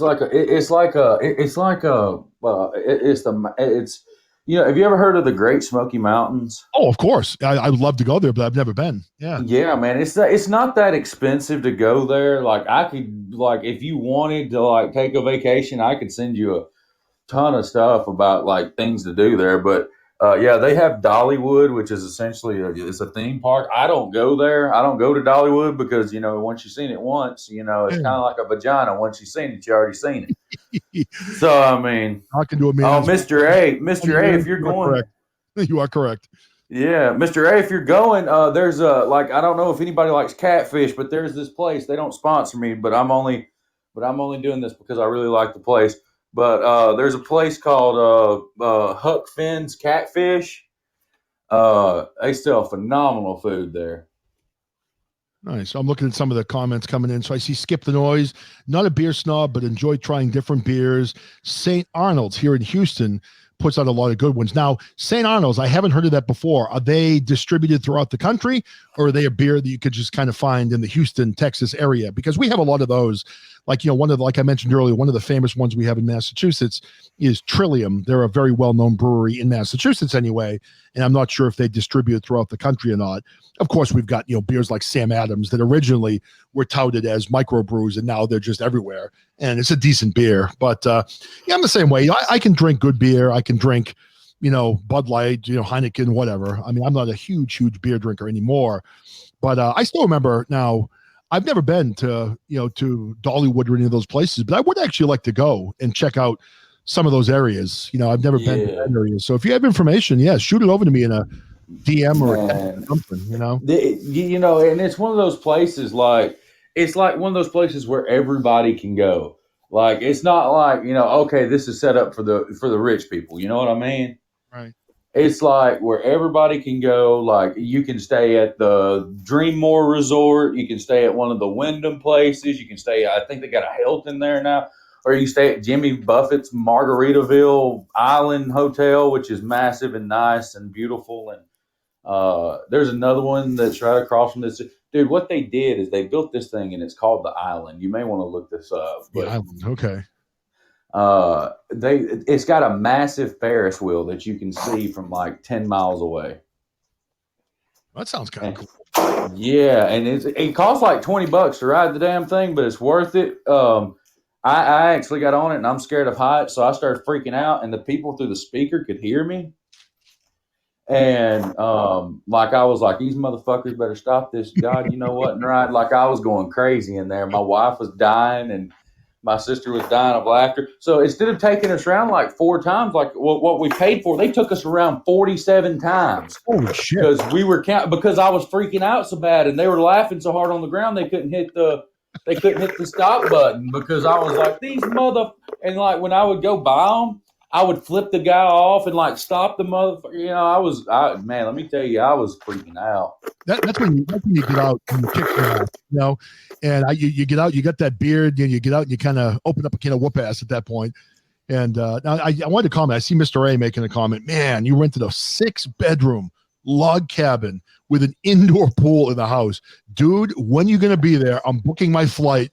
have you ever heard of the Great Smoky Mountains? Oh, of course. I would love to go there, but I've never been. Yeah, man. It's not that expensive to go there. Like I could, like if you wanted to like take a vacation, I could send you a ton of stuff about like things to do there. But they have Dollywood, which is essentially it's a theme park. I don't go there. I don't go to Dollywood because once you've seen it once, it's kind of like a vagina. Once you've seen it, you already seen it. So I mean, I can do a Mr. A, if you're going, correct. You are correct. Yeah, Mr. A, if you're going, there's I don't know if anybody likes catfish, but there's this place. They don't sponsor me, but I'm only doing this because I really like the place. But there's a place called Huck Finn's Catfish. They sell phenomenal food there. Nice. I'm looking at some of the comments coming in. So I see Skip the Noise, not a beer snob, but enjoy trying different beers. St. Arnold's here in Houston puts out a lot of good ones. Now, St. Arnold's, I haven't heard of that before. Are they distributed throughout the country, or are they a beer that you could just kind of find in the Houston, Texas area? Because we have a lot of those. Like, like I mentioned earlier, one of the famous ones we have in Massachusetts is Trillium. They're a very well-known brewery in Massachusetts anyway, and I'm not sure if they distribute it throughout the country or not. Of course, we've got, beers like Sam Adams that originally were touted as microbrews, and now they're just everywhere. And it's a decent beer. But, I'm the same way. I can drink good beer. I can drink, Bud Light, Heineken, whatever. I mean, I'm not a huge beer drinker anymore. But I still remember now, I've never been to, to Dollywood or any of those places, but I would actually like to go and check out some of those areas. I've never been to that area. So if you have information, shoot it over to me in a DM or something, and it's one of those places it's like one of those places where everybody can go. Like it's not like, okay, this is set up for the rich people. You know what I mean? Right. It's like where everybody can go. Like you can stay at the Dreammore Resort. You can stay at one of the Wyndham places. You can stay. I think they got a Hilton there now, or you can stay at Jimmy Buffett's Margaritaville Island Hotel, which is massive and nice and beautiful. And there's another one that's right across from this. Dude, what they did is they built this thing, and it's called the Island. You may want to look this up. The Island. Okay. It's got a massive Ferris wheel that you can see from like 10 miles away. That sounds kind of cool. Yeah, and it costs like $20 to ride the damn thing, but it's worth it. I actually got on it, and I'm scared of heights, so I started freaking out, and the people through the speaker could hear me. And like I was like, these motherfuckers better stop this. God, you know what? And right, like I was going crazy in there. My wife was dying, and my sister was dying of laughter. So instead of taking us around like 4 times, like what we paid for, they took us around 47 times. Holy shit! Because we were because I was freaking out so bad, and they were laughing so hard on the ground they couldn't hit the stop button because I was like, these and like when I would go by them, I would flip the guy off and like stop the motherfucker. Man, let me tell you, I was freaking out. That's when you get out and you kick your ass, and you get out, you got that beard, and you get out and you kind of open up a can of whoop ass at that point. And now I wanted to comment. I see Mr. A making a comment. Man, you rented a 6-bedroom log cabin with an indoor pool in the house, dude. When you gonna be there? I'm booking my flight.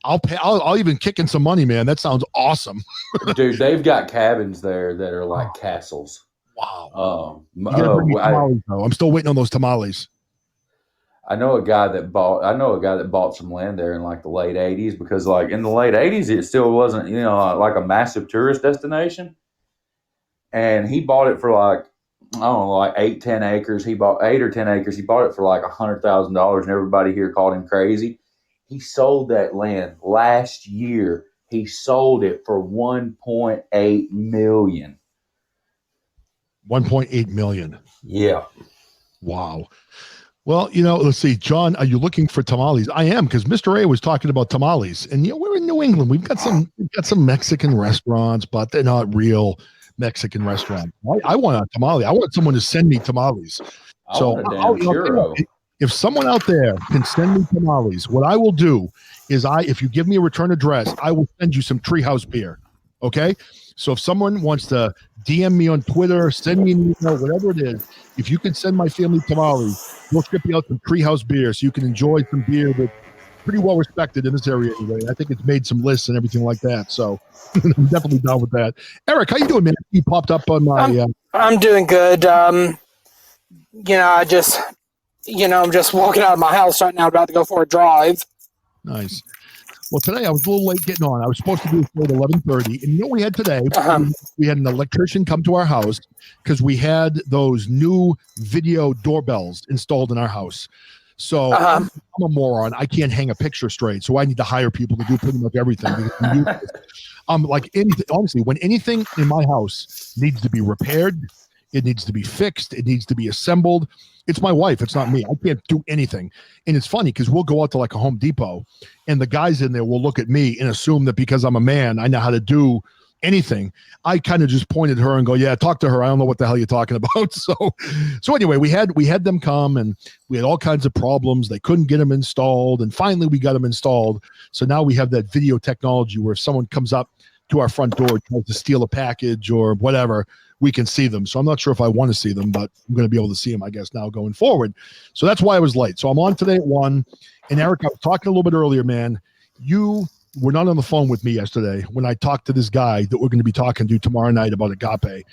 I'll pay. I'll even kick in some money, man. That sounds awesome. Dude, they've got cabins there that are like castles. Wow. Tamales, though. I'm still waiting on those tamales. I know a guy that bought some land there in like the late 80s, because like in the late 80s it still wasn't, like a massive tourist destination. And he bought it for like, I don't know, like 10 acres. He bought 8 or 10 acres. He bought it for like $100,000, and everybody here called him crazy. He sold that land last year. He sold it for $1.8 million. 1.8 million. Yeah. Wow. Well, let's see. John, are you looking for tamales? I am, because Mr. A was talking about tamales, and we're in New England. We've got some Mexican restaurants, but they're not real Mexican restaurants. I want a tamale. I want someone to send me tamales. If someone out there can send me tamales, what I will do is if you give me a return address, I will send you some Treehouse beer. Okay? So if someone wants to DM me on Twitter, send me an email, whatever it is, if you can send my family tamales, we'll ship you out some Treehouse beer so you can enjoy some beer that's pretty well respected in this area anyway. I think it's made some lists and everything like that. So I'm definitely down with that. Eric, how you doing, man? You popped up on my... I'm doing good. I'm just walking out of my house right now, about to go for a drive. Nice. Well, today I was a little late getting on. I was supposed to do it at 11:30, and we had today? We had an electrician come to our house because we had those new video doorbells installed in our house. So I'm a moron. I can't hang a picture straight, so I need to hire people to do pretty much everything. Like anything, honestly, when anything in my house needs to be repaired, it needs to be fixed, it needs to be assembled. It's my wife. It's not me. I can't do anything. And it's funny because we'll go out to like a Home Depot, and the guys in there will look at me and assume that because I'm a man, I know how to do anything. I kind of just pointed at her and go, yeah, talk to her. I don't know what the hell you're talking about. So anyway, we had them come, and we had all kinds of problems. They couldn't get them installed. And finally we got them installed. So now we have that video technology where if someone comes up to our front door, tries to steal a package or whatever, we can see them. So I'm not sure if I want to see them, but I'm going to be able to see them, I guess, now going forward. So that's why I was late. So I'm on today at 1. And Eric, I was talking a little bit earlier, man. You were not on the phone with me yesterday when I talked to this guy that we're going to be talking to tomorrow night about Agape.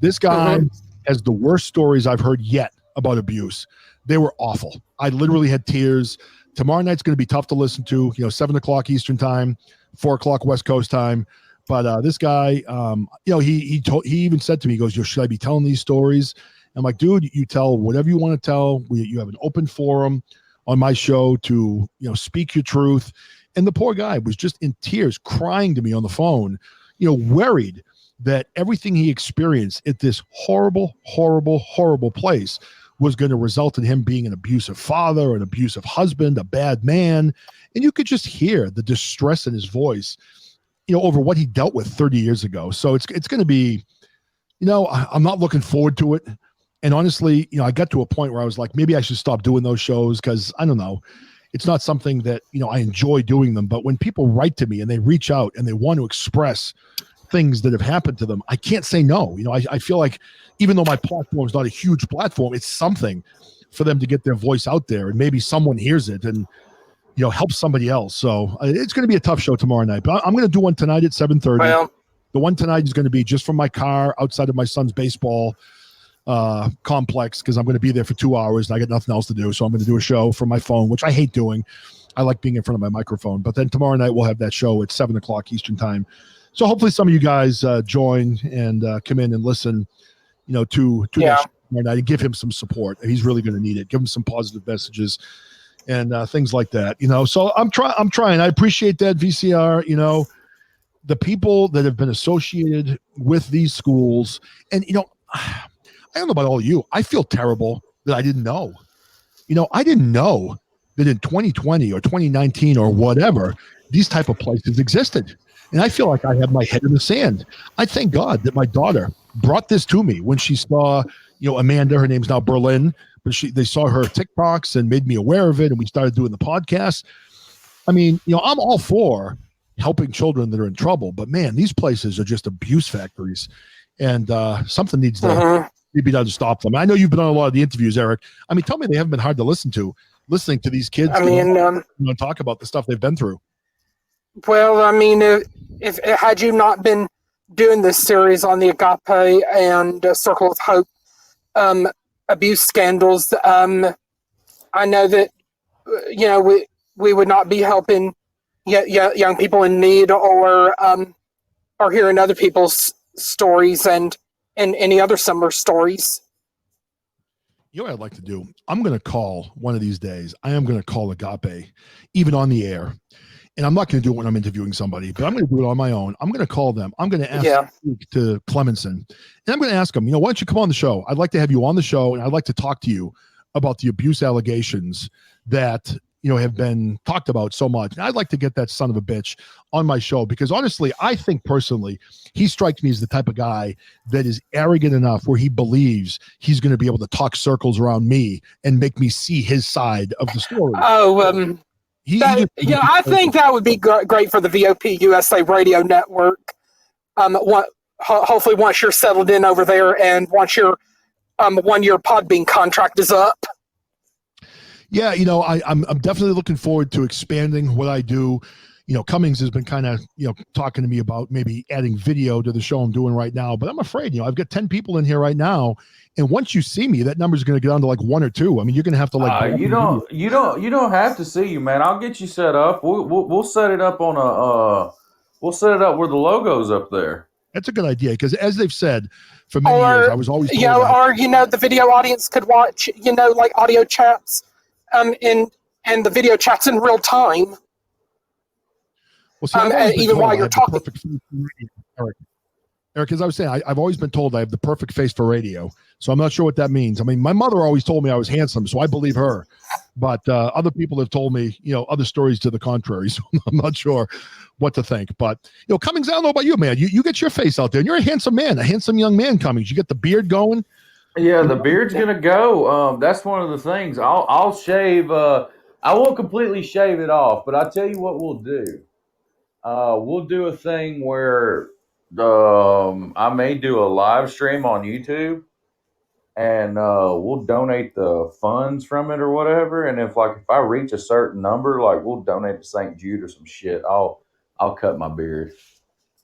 This guy has the worst stories I've heard yet about abuse. They were awful. I literally had tears. Tomorrow night's going to be tough to listen to, 7 o'clock Eastern time, 4 o'clock West Coast time. But this guy, he even said to me, he goes, should I be telling these stories? I'm like, dude, you tell whatever you want to tell. You have an open forum on my show to, speak your truth. And the poor guy was just in tears, crying to me on the phone, worried that everything he experienced at this horrible, horrible, horrible place was going to result in him being an abusive father, an abusive husband, a bad man. And you could just hear the distress in his voice. over what he dealt with 30 years ago. So it's going to be, I'm not looking forward to it. And honestly, I got to a point where I was like, maybe I should stop doing those shows because I don't know. It's not something that, I enjoy doing them. But when people write to me and they reach out and they want to express things that have happened to them, I can't say no. I feel like even though my platform is not a huge platform, it's something for them to get their voice out there, and maybe someone hears it and help somebody else. So it's going to be a tough show tomorrow night, but I'm going to do one tonight at 7:30. Well, the one tonight is going to be just from my car outside of my son's baseball complex, because I'm going to be there for 2 hours and I got nothing else to do. So I'm going to do a show from my phone, which I hate doing. I like being in front of my microphone. But then tomorrow night we'll have that show at 7:00 Eastern time. So hopefully some of you guys join and come in and listen, to that show tomorrow night and give him some support. He's really going to need it. Give him some positive messages and things like that. So I'm trying. I appreciate that, VCR. The people that have been associated with these schools, and I don't know about all of you. I feel terrible that I didn't know. I didn't know that in 2020 or 2019 or whatever, these type of places existed. And I feel like I have my head in the sand. I thank God that my daughter brought this to me when she saw, Amanda, her name's now Berlin, but they saw her TikToks and made me aware of it. And we started doing the podcast. I mean, I'm all for helping children that are in trouble, but man, these places are just abuse factories, and something needs to be done to stop them. I know you've been on a lot of the interviews, Eric. I mean, tell me they haven't been hard to listen to these kids. I mean, talk about the stuff they've been through. Well, I mean, if had you not been doing this series on the Agape and Circle of Hope abuse scandals, I know that we would not be helping young people in need or hearing other people's stories and any other similar stories. You know what I'd like to do? I'm going to call one of these days. I am going to call Agape, even on the air. And I'm not going to do it when I'm interviewing somebody, but I'm going to do it on my own. I'm going to call them. I'm going to ask to Clemenson, and I'm going to ask them, why don't you come on the show? I'd like to have you on the show, and I'd like to talk to you about the abuse allegations that, have been talked about so much. And I'd like to get that son of a bitch on my show, because honestly, I think personally, he strikes me as the type of guy that is arrogant enough where he believes he's going to be able to talk circles around me and make me see his side of the story. I think that would be great for the VOP USA Radio Network. Hopefully, once you're settled in over there, and once your 1 year Podbean contract is up. Yeah, I'm definitely looking forward to expanding what I do. Cummings has been kind of talking to me about maybe adding video to the show I'm doing right now, but I'm afraid I've got 10 people in here right now. And once you see me, that number is going to get down to like 1 or 2. I mean, you're going to have to you don't have to see you, man. I'll get you set up. We'll set it up we'll set it up where the logo's up there. That's a good idea, because as they've said for many years, I was always told the video audience could watch like audio chats, and the video chats in real time. Well, see, even while you're talking. Eric, as I was saying, I've always been told I have the perfect face for radio. So I'm not sure what that means. I mean, my mother always told me I was handsome, so I believe her. But other people have told me, other stories to the contrary. So I'm not sure what to think. But, Cummings, I don't know about you, man. You get your face out there, and you're a handsome man, a handsome young man, Cummings. You get the beard going. Yeah, the beard's going to go. That's one of the things. I'll shave. I won't completely shave it off, but I'll tell you what we'll do. We'll do a thing where I may do a live stream on YouTube, and we'll donate the funds from it or whatever. And if I reach a certain number, we'll donate to St. Jude or some shit. I'll cut my beard.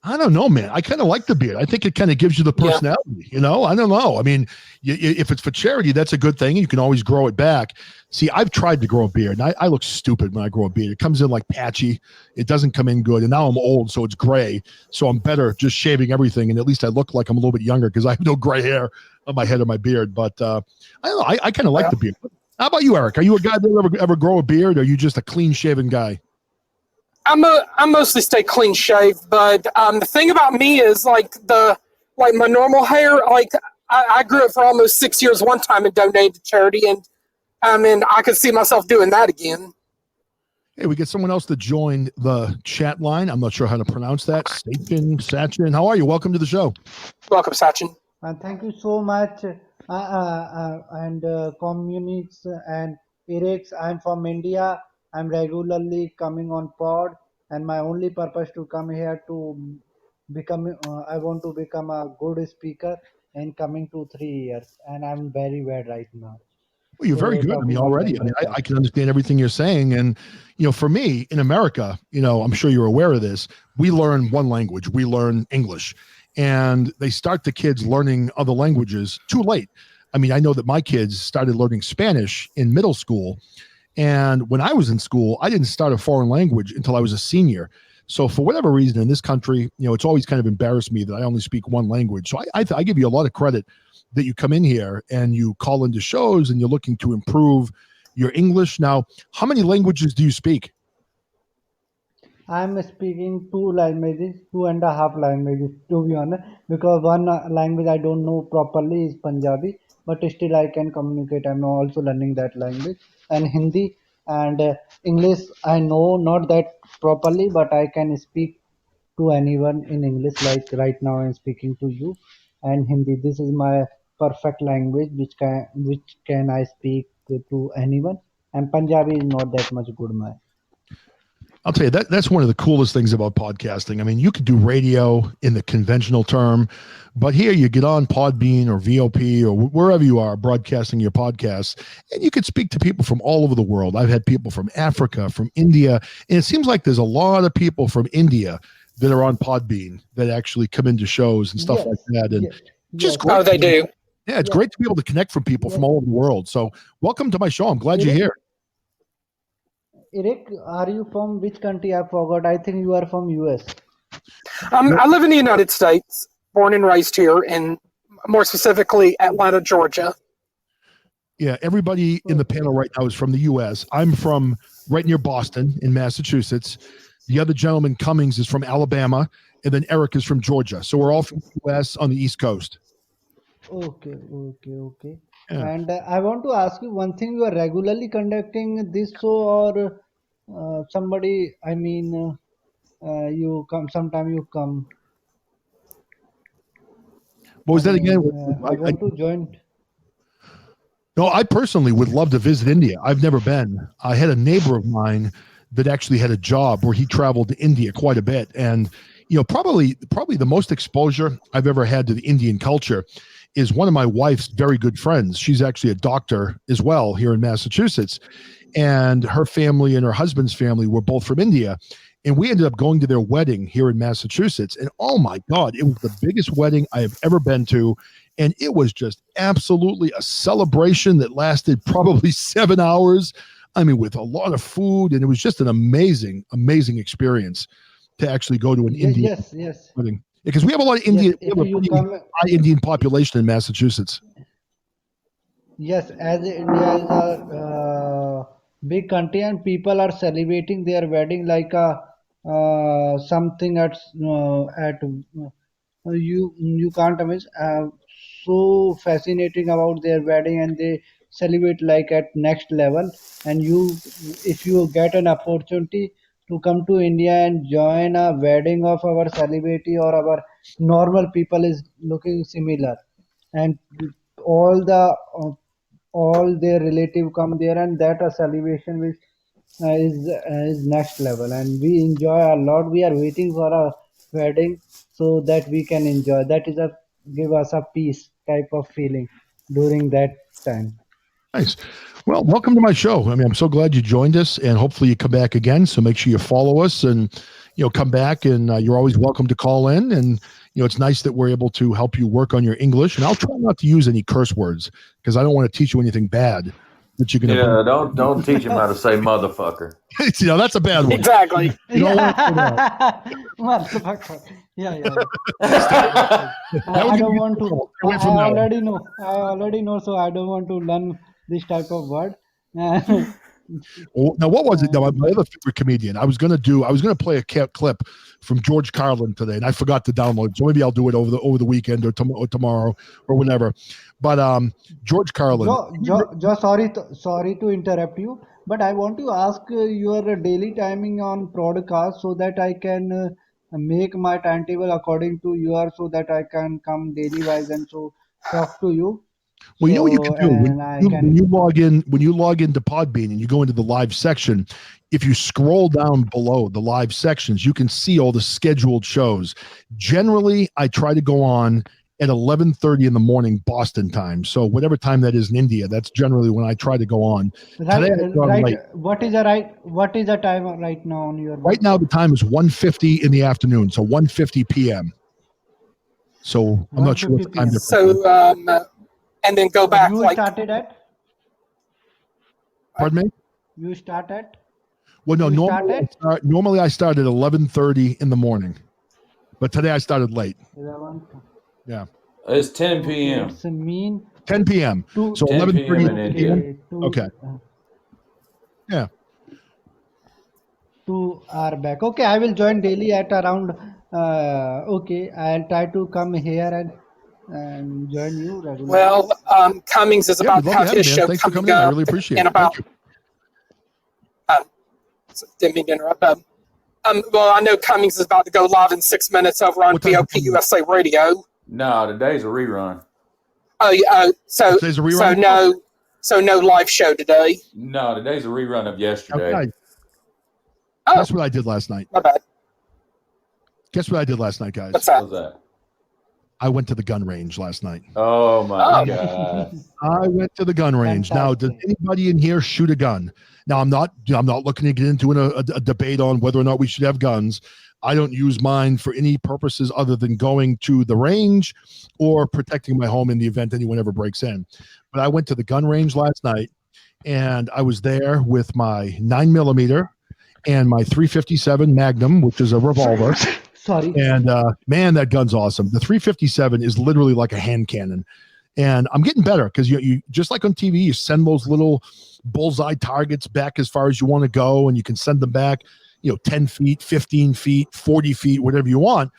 I don't know, man. I kind of like the beard. I think it kind of gives you the personality, I don't know. I mean, if it's for charity, that's a good thing. You can always grow it back. See, I've tried to grow a beard, and I look stupid when I grow a beard. It comes in like patchy. It doesn't come in good. And now I'm old, so it's gray. So I'm better just shaving everything, and at least I look like I'm a little bit younger because I have no gray hair on my head or my beard. But I don't know. I kind of like the beard. How about you, Eric? Are you a guy that ever grow a beard, or are you just a clean-shaven guy? I mostly stay clean shaved, but the thing about me is my normal hair. I grew it for almost 6 years one time and donated to charity, and I could see myself doing that again. Hey, we get someone else to join the chat line. I'm not sure how to pronounce that. Sachin. How are you? Welcome to the show. Welcome, Sachin. Thank you so much. And communities and Erik, I'm from India. I'm regularly coming on pod, and my only purpose to come here to become. I want to become a good speaker in coming 2 3 years, and I'm very bad right now. Well, you're very So good. I mean, talking on already. I mean, language. I can understand everything you're saying. And, for me in America, I'm sure you're aware of this. We learn one language. We learn English. And they start the kids learning other languages too late. I mean, I know that my kids started learning Spanish in middle school. And when I was in school, I didn't start a foreign language until I was a senior. So for whatever reason in this country, it's always kind of embarrassed me that I only speak one language. So I give you a lot of credit that you come in here and you call into shows and you're looking to improve your English. Now, how many languages do you speak? I'm speaking 2 languages, 2.5 languages to be honest, because one language I don't know properly is Punjabi, but still I can communicate. I'm also learning that language, and Hindi and English. I know not that properly, but I can speak to anyone in English. Like right now, I'm speaking to you, and Hindi. This is my perfect language, which can I speak to anyone. And Punjabi is not that much good, my. I'll tell you that's one of the coolest things about podcasting. I mean, you could do radio in the conventional term, but here you get on Podbean or VOP or wherever you are broadcasting your podcasts, and you could speak to people from all over the world. I've had people from Africa, from India, and it seems like there's a lot of people from India that are on Podbean that actually come into shows and stuff like that. And Yes, just yes, great. Oh, they do. Yeah, it's yes, great to be able to connect from people from yes. all over the world. So welcome to my show. I'm glad you're Erik, here. Erik, are you from which country? I forgot. I think you are from US. I live in the United States, born and raised here, and more specifically, Atlanta, Georgia. Yeah, everybody in the panel right now is from the U.S. I'm from right near Boston in Massachusetts. The other gentleman, Cummings, is from Alabama, and then Erik is from Georgia. So we're all from the U.S. on the East Coast. Okay. Yeah. And I want to ask you one thing. You are regularly conducting this show, or somebody? I mean, you come. Sometime you come. What I was that again? mean, I want to join. No, I personally would love to visit India. I've never been. I had a neighbor of mine that actually had a job where he traveled to India quite a bit. And, probably the most exposure I've ever had to the Indian culture is one of my wife's very good friends. She's actually a doctor as well here in Massachusetts. And her family and her husband's family were both from India. And we ended up going to their wedding here in Massachusetts. And oh my God, it was the biggest wedding I have ever been to. And it was just absolutely a celebration that lasted probably 7 hours. I mean, with a lot of food. And it was just an amazing, amazing experience to actually go to an Indian Yes. wedding. Because we have a lot of Yes, Indian, we if have a you pretty come, high Indian population in Massachusetts. yes, as India is a big country and people are celebrating their wedding like a something at you can't imagine. So fascinating about their wedding and they celebrate like at next level. And you, if you get an opportunity to come to India and join a wedding of our celebrity or our normal people is looking similar, and all the all their relative come there and that a celebration which is next level and we enjoy a lot. We are waiting for a wedding so that we can enjoy. That is a give us a peace type of feeling during that time. Nice. Well, welcome to my show. I mean, I'm so glad you joined us, and hopefully you come back again. So make sure you follow us, and come back. And you're always welcome to call in. And it's nice that we're able to help you work on your English. And I'll try not to use any curse words because I don't want to teach you anything bad that you're going to. Yeah, don't teach him how to say motherfucker. That's a bad one. Exactly. You don't want to do that. Motherfucker. Yeah. That I would don't be want to. beautiful. I Away from that one. already know. I already know. So I don't want to learn this type of word. Now, what was it? Now, my other favorite comedian. I was gonna play a clip from George Carlin today, and I forgot to download it. So maybe I'll do it over the weekend or tomorrow or whenever. But George Carlin. Sorry to interrupt you, But I want to ask your daily timing on podcast so that I can make my timetable according to your so that I can come daily wise and so talk to you. Well, you know what you can So do and I when can. you log in when you log into Podbean and you go into the live section. If you scroll down below the live sections, you can see all the scheduled shows. Generally, I try to go on at 11:30 in the morning Boston time. So whatever time that is in India, that's generally when I try to go on. Right, Today I got on right. late. What is the time right now on your Right one? now the time is 1:50 in the afternoon, so 1:50 p.m. So I'm not sure what 1:50 the time p.m. difference is. So, and then go back You like, started at. Pardon me? You start at. Well, no, You start at normally I start at 11:30 in the morning, but today I started late. 11. Yeah, It's 10 Okay, p.m. it's a mean 10 p.m. two. So 10 p.m. 11:30 in India. Okay, Okay. 2 hour back. Okay, I will join daily at around. Okay, I'll try to come here and join you regularly. well, Cummings is Yeah, about we'd to love to have have you, his man. show Thanks for coming coming in. I up really appreciate in it. Thank about, you. didn't mean to interrupt. Well, I know Cummings is about to go live in 6 minutes over on What time is it VOP USA Radio. No, today's a rerun. Oh, yeah, so Today's a rerun? no live show today. No, today's a rerun of yesterday. Okay. Oh, Guess what I did last night? my bad. Guess what I did last night, guys? What's What that? was that? I went to the gun range last night. Oh my Oh. god! I went to the gun range. Now, does Fantastic. anybody in here shoot a gun? Now, I'm not looking to get into a debate on whether or not we should have guns. I don't use mine for any purposes other than going to the range or protecting my home in the event anyone ever breaks in. But I went to the gun range last night, and I was there with my 9mm and my 357 Magnum, which is a revolver. Sorry. And man, that gun's awesome. The 357 is literally like a hand cannon. And I'm getting better because you just like on TV, you send those little bullseye targets back as far as you want to go, and you can send them back, 10 feet, 15 feet, 40 feet, whatever you want.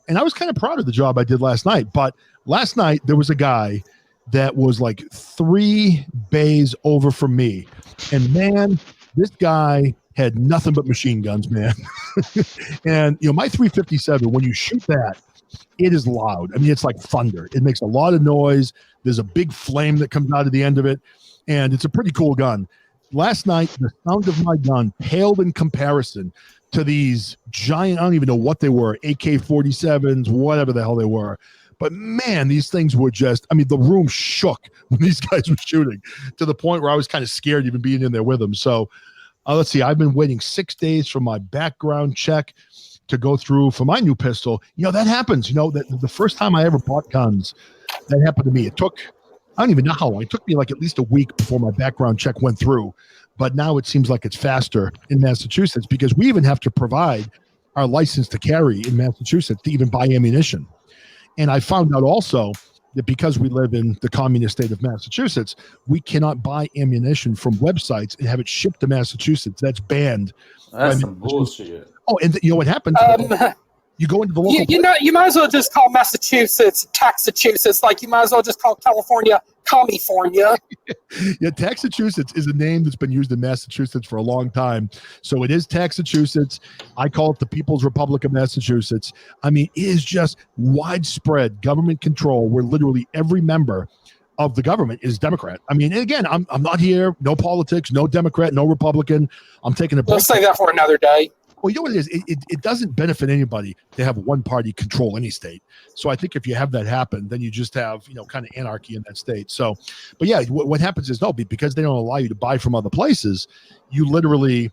And I was kind of proud of the job I did last night. But last night there was a guy that was like 3 bays over from me. And man, this guy had nothing but machine guns, man. And my 357, when you shoot that, it is loud. I mean, it's like thunder. It makes a lot of noise. There's a big flame that comes out of the end of it, and it's a pretty cool gun. Last night, the sound of my gun paled in comparison to these giant, I don't even know what they were, AK-47s, whatever the hell they were. But man, these things were just, I mean, the room shook when these guys were shooting, to the point where I was kind of scared even being in there with them. So let's see, I've been waiting 6 days for my background check to go through for my new pistol. That happens. The first time I ever bought guns, that happened to me. It took, I don't even know how long. It took me like at least a week before my background check went through. But now it seems like it's faster in Massachusetts because we even have to provide our license to carry in Massachusetts to even buy ammunition. And I found out also that because we live in the communist state of Massachusetts, we cannot buy ammunition from websites and have it shipped to Massachusetts. That's banned. That's some bullshit. Oh, and you know what happens? You go into the local. You might as well just call Massachusetts Taxachusetts. Like you might as well just call California California. Yeah, Taxachusetts is a name that's been used in Massachusetts for a long time. So it is Taxachusetts. I call it the People's Republic of Massachusetts. I mean, it is just widespread government control where literally every member of the government is Democrat. I mean, and again, I'm not here, no politics, no Democrat, no Republican. I'm taking a break. We'll save that for another day. Well, you know what it is? It doesn't benefit anybody to have one party control any state. So I think if you have that happen, then you just have, kind of anarchy in that state. So, but yeah, what happens is because they don't allow you to buy from other places, you literally,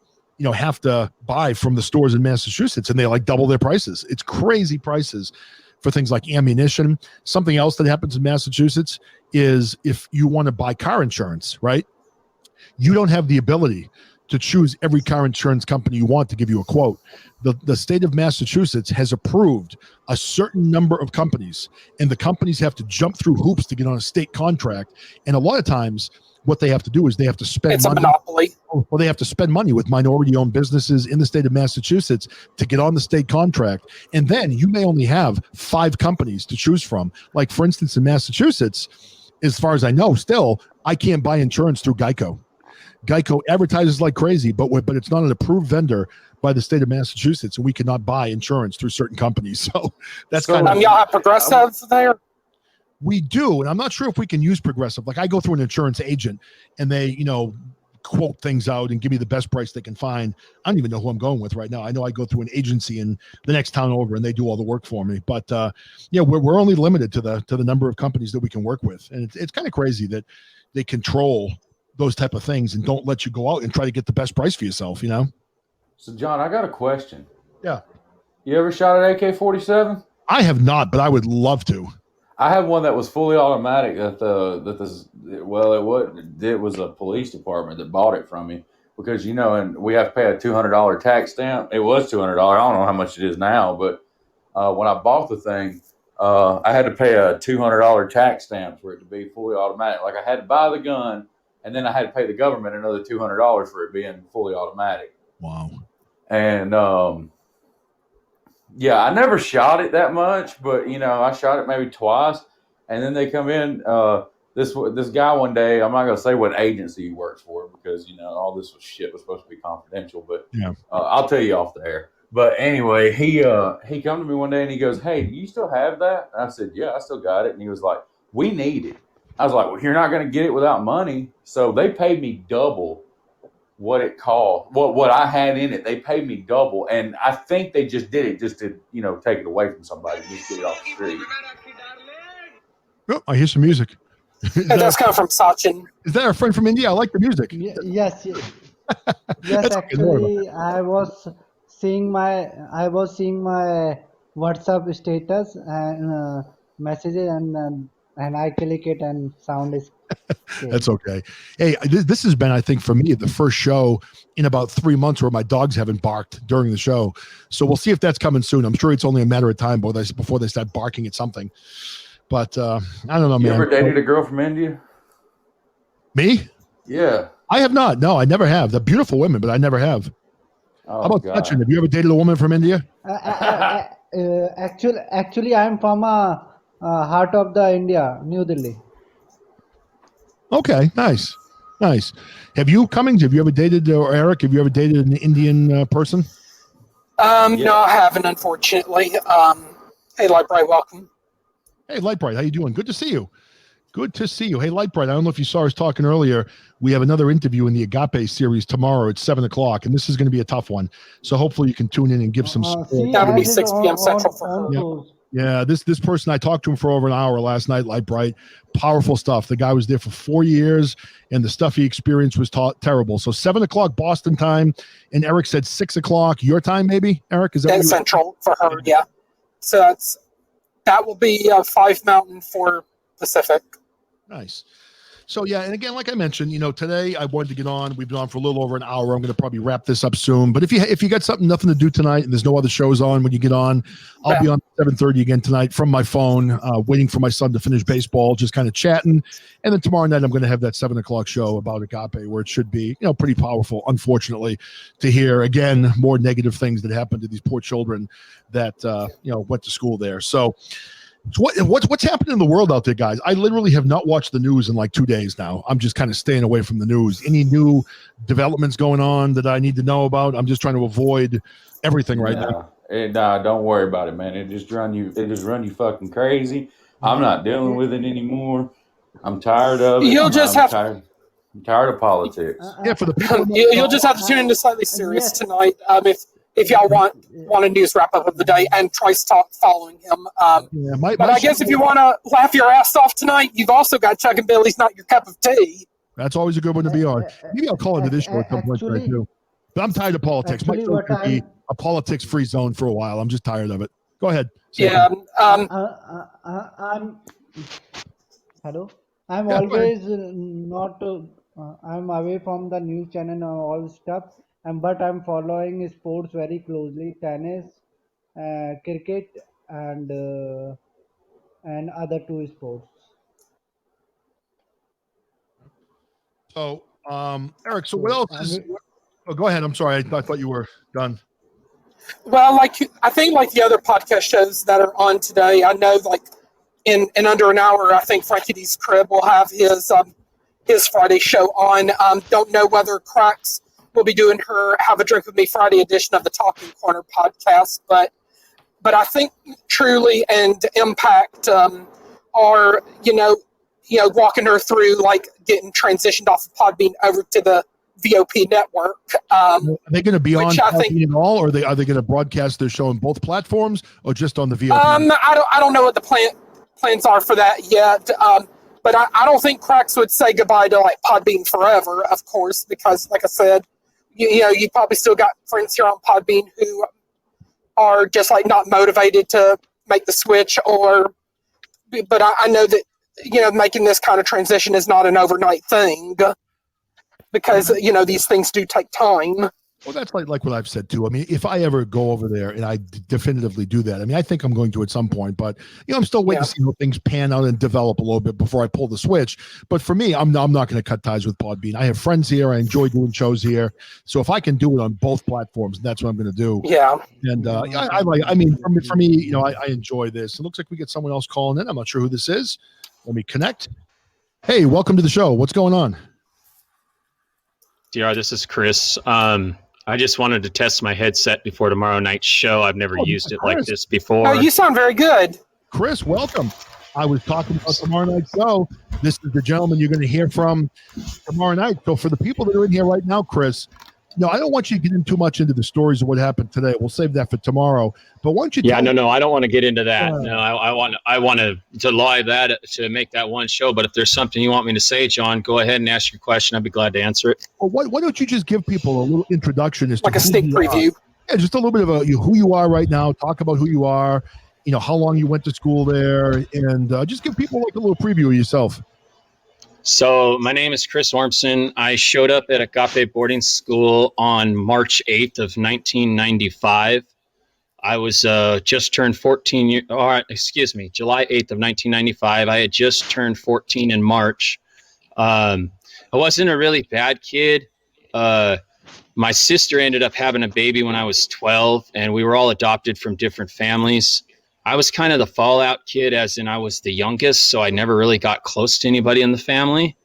have to buy from the stores in Massachusetts, and they like double their prices. It's crazy prices for things like ammunition. Something else that happens in Massachusetts is if you want to buy car insurance, right? You don't have the ability to choose every car insurance company you want to give you a quote. The state of Massachusetts has approved a certain number of companies, and the companies have to jump through hoops to get on a state contract. And a lot of times what they have to do is they have to spend It's money. a monopoly. Well, they have to spend money with minority-owned businesses in the state of Massachusetts to get on the state contract. And then you may only have 5 companies to choose from. Like, for instance, in Massachusetts, as far as I know, still, I can't buy insurance through Geico. Geico advertises like crazy, but it's not an approved vendor by the state of Massachusetts, and we cannot buy insurance through certain companies. So that's kind of y'all have Progressive there. we do, and I'm not sure if we can use Progressive. Like I go through an insurance agent, and they quote things out and give me the best price they can find. I don't even know who I'm going with right now. I know I go through an agency in the next town over, and they do all the work for me. But we're only limited to the number of companies that we can work with, and it's kind of crazy that they control those type of things and don't let you go out and try to get the best price for yourself. So, John, I got a question. Yeah. You ever shot an AK-47? I have not, but I would love to. I had one that was fully automatic. It was a police department that bought it from me because and we have to pay a $200 tax stamp. It was $200. I don't know how much it is now, but when I bought the thing, I had to pay a $200 tax stamp for it to be fully automatic. Like I had to buy the gun, and then I had to pay the government another $200 for it being fully automatic. Wow. And I never shot it that much, but I shot it maybe twice, and then they come in. This guy one day, I'm not gonna say what agency he works for because all this shit was supposed to be confidential, but I'll tell you off the air. But anyway, he come to me one day and he goes, "Hey, do you still have that?" And I said, "Yeah, I still got it." And he was like, "We need it." I was like, "Well, you're not gonna get it without money." So they paid me double what it cost, what I had in it. They paid me double, and I think they just did it just to take it away from somebody, just get it off the street. Oh, I hear some music. That's coming from Sachin. Is that our friend from India? I like the music. Yes. Yes, actually, I was seeing my WhatsApp status and messages, and I click it, and sound is. That's okay. Hey, this has been, I think, for me, the first show in about 3 months where my dogs haven't barked during the show. So we'll see if that's coming soon. I'm sure it's only a matter of time before they start barking at something. But I don't know, man. You ever dated a girl from India? Me? Yeah. I have not. No, I never have. They're beautiful women, but I never have. Oh, how about God. Sachin? Have you ever dated a woman from India? Actually, I'm from heart of the India, New Delhi. Okay, nice. Have you, Cummings? Have you ever dated, or Eric? Have you ever dated an Indian person? No, I haven't, unfortunately. Hey, Lightbright, welcome. Hey, Lightbright, how you doing? Good to see you. Hey, Lightbright, I don't know if you saw us talking earlier. We have another interview in the Agape series tomorrow at 7:00, and this is going to be a tough one. So hopefully you can tune in and give some support. That would be 6 p.m. Central for her. Yeah, this person, I talked to him for over an hour last night, Lightbright. Powerful stuff. The guy was there for 4 years, and the stuff he experienced was terrible. So 7:00 Boston time, and Eric said 6:00 your time, maybe? Eric, is that That's Central for her, yeah. So that will be 5 Mountain, 4 Pacific. Nice. So, yeah, and again, like I mentioned, today I wanted to get on. We've been on for a little over an hour. I'm going to probably wrap this up soon. But if you got nothing to do tonight and there's no other shows on when you get on, I'll be on 7:30 again tonight from my phone, waiting for my son to finish baseball, just kind of chatting. And then tomorrow night I'm going to have that 7:00 show about Agape, where it should be, pretty powerful, unfortunately, to hear, again, more negative things that happened to these poor children that, went to school there. So, what's happening in the world out there, guys? I literally have not watched the news in like 2 days now. I'm just kind of staying away from the news. Any new developments going on that I need to know about? I'm just trying to avoid everything right now. Nah, don't worry about it, man. It just run you fucking crazy. I'm not dealing with it anymore. I'm tired of it. I'm tired of politics. Yeah, for the people. You'll just have to tune into Slightly Serious tonight. If y'all want a news wrap up of the day, and Trice Talk following him. But I guess if you want to laugh your ass off tonight, you've also got Chuck and Billy's Not Your Cup of Tea. That's always a good one to be on. Maybe I'll call into this show at some point tonight too. But I'm tired of politics. My show could be a politics-free zone for a while. I'm just tired of it. Go ahead. Hello. I'm always not. I'm away from the news channel and all stuff. But I'm following sports very closely: tennis, cricket, and other 2 sports. So, Eric, so what else is? Oh, go ahead. I'm sorry. I thought you were done. Well, I think the other podcast shows that are on today, I know in under an hour, I think Frankie D's Crib will have his Friday show on. Don't know whether Cracks will be doing her Have a Drink with Me Friday edition of the Talking Corner podcast, but I think Truly and Impact are walking her through like getting transitioned off of Podbean over to the VOP network. Are they going to be on I think, Podbean at all, or are they going to broadcast their show on both platforms, or just on the VOP? I don't know what the plans are for that yet. But I don't think Cracks would say goodbye to like Podbean forever, of course, because like I said, you probably still got friends here on Podbean who are just like not motivated to make the switch, but I know that making this kind of transition is not an overnight thing, because these things do take time. Well, that's like what I've said too. I mean, if I ever go over there, and I definitively do that, I mean, I think I'm going to at some point, but I'm still waiting to see how things pan out and develop a little bit before I pull the switch. But for me, I'm not going to cut ties with Podbean. I have friends here. I enjoy doing shows here. So if I can do it on both platforms, that's what I'm going to do. Yeah. And I mean, for me, I enjoy this. It looks like we get someone else calling in. I'm not sure who this is. Let me connect. Hey, welcome to the show. What's going on? DR, this is Chris. I just wanted to test my headset before tomorrow night's show. I've never used it like this before. Oh, you sound very good. Chris, welcome. I was talking about tomorrow night's show. This is the gentleman you're going to hear from tomorrow night. So for the people that are in here right now, Chris, I don't want you to get in too much into the stories of what happened today. We'll save that for tomorrow. But why don't you? No, I don't want to get into that. No, I want to live that to make that one show. But if there's something you want me to say, John, go ahead and ask your question. I'd be glad to answer it. Well, why don't you just give people a little introduction as like to a sneak preview? Yeah, just a little bit of who you are right now. Talk about who you are. How long you went to school there, and just give people like a little preview of yourself. So my name is Chris Ormson. I showed up at Agape boarding school on March 8th of 1995. I was just turned 14 years, July 8th of 1995. I had just turned 14 in March. I wasn't a really bad kid. My sister ended up having a baby when I was 12, and we were all adopted from different families. I was kind of the fallout kid, as in I was the youngest, so I never really got close to anybody in the family.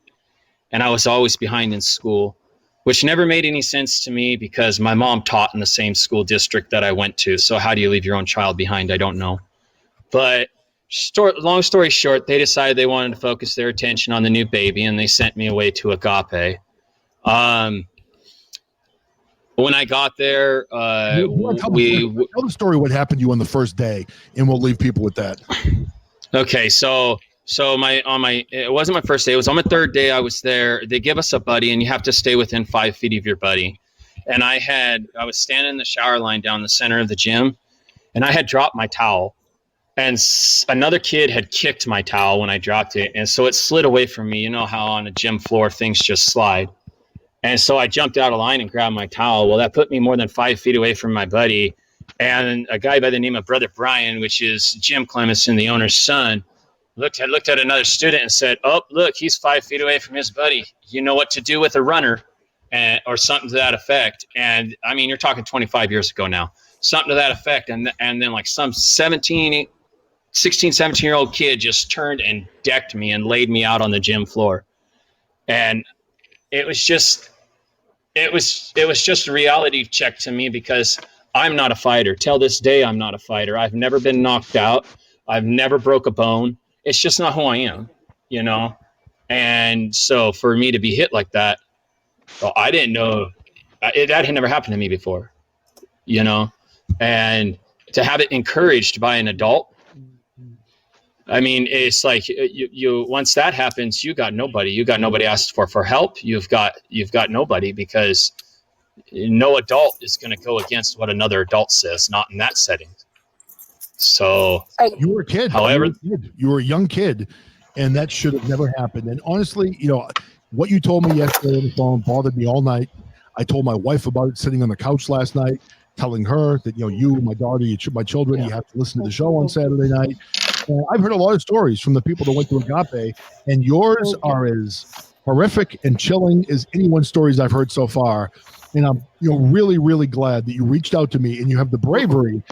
And I was always behind in school, which never made any sense to me because my mom taught in the same school district that I went to. So how do you leave your own child behind? I don't know. But long story short, they decided they wanted to focus their attention on the new baby, and they sent me away to Agape. When I got there, tell the story what happened to you on the first day, and we'll leave people with that. Okay, so it wasn't my first day. It was on my third day. I was there. They give us a buddy, and you have to stay within 5 feet of your buddy. And I was standing in the shower line down the center of the gym, and I had dropped my towel, and another kid had kicked my towel when I dropped it, and so it slid away from me. You know how on a gym floor things just slide. And so I jumped out of line and grabbed my towel. Well, that put me more than 5 feet away from my buddy. And a guy by the name of Brother Brian, which is Jim Clemison, the owner's son, looked at another student and said, "Oh, look, he's 5 feet away from his buddy. You know what to do with a runner," or something to that effect. And I mean, you're talking 25 years ago now, something to that effect. And then like some 16, 17-year-old kid just turned and decked me and laid me out on the gym floor. And it was just a reality check to me because I'm not a fighter. Till this day, I'm not a fighter. I've never been knocked out. I've never broke a bone. It's just not who I am, And so for me to be hit like that, well, I didn't know that had never happened to me before, and to have it encouraged by an adult. I mean, it's like you once that happens, you got nobody. You got nobody asked for help. You've got nobody, because no adult is going to go against what another adult says, not in that setting. So you were a kid. However, you were a young kid, and that should have never happened. And honestly, what you told me yesterday on the phone bothered me all night. I told my wife about it sitting on the couch last night, telling her that you, my daughter, my children, you have to listen to the show on Saturday night. I've heard a lot of stories from the people that went to Agape, and yours are as horrific and chilling as anyone's stories I've heard so far. And I'm really, really glad that you reached out to me and you have the bravery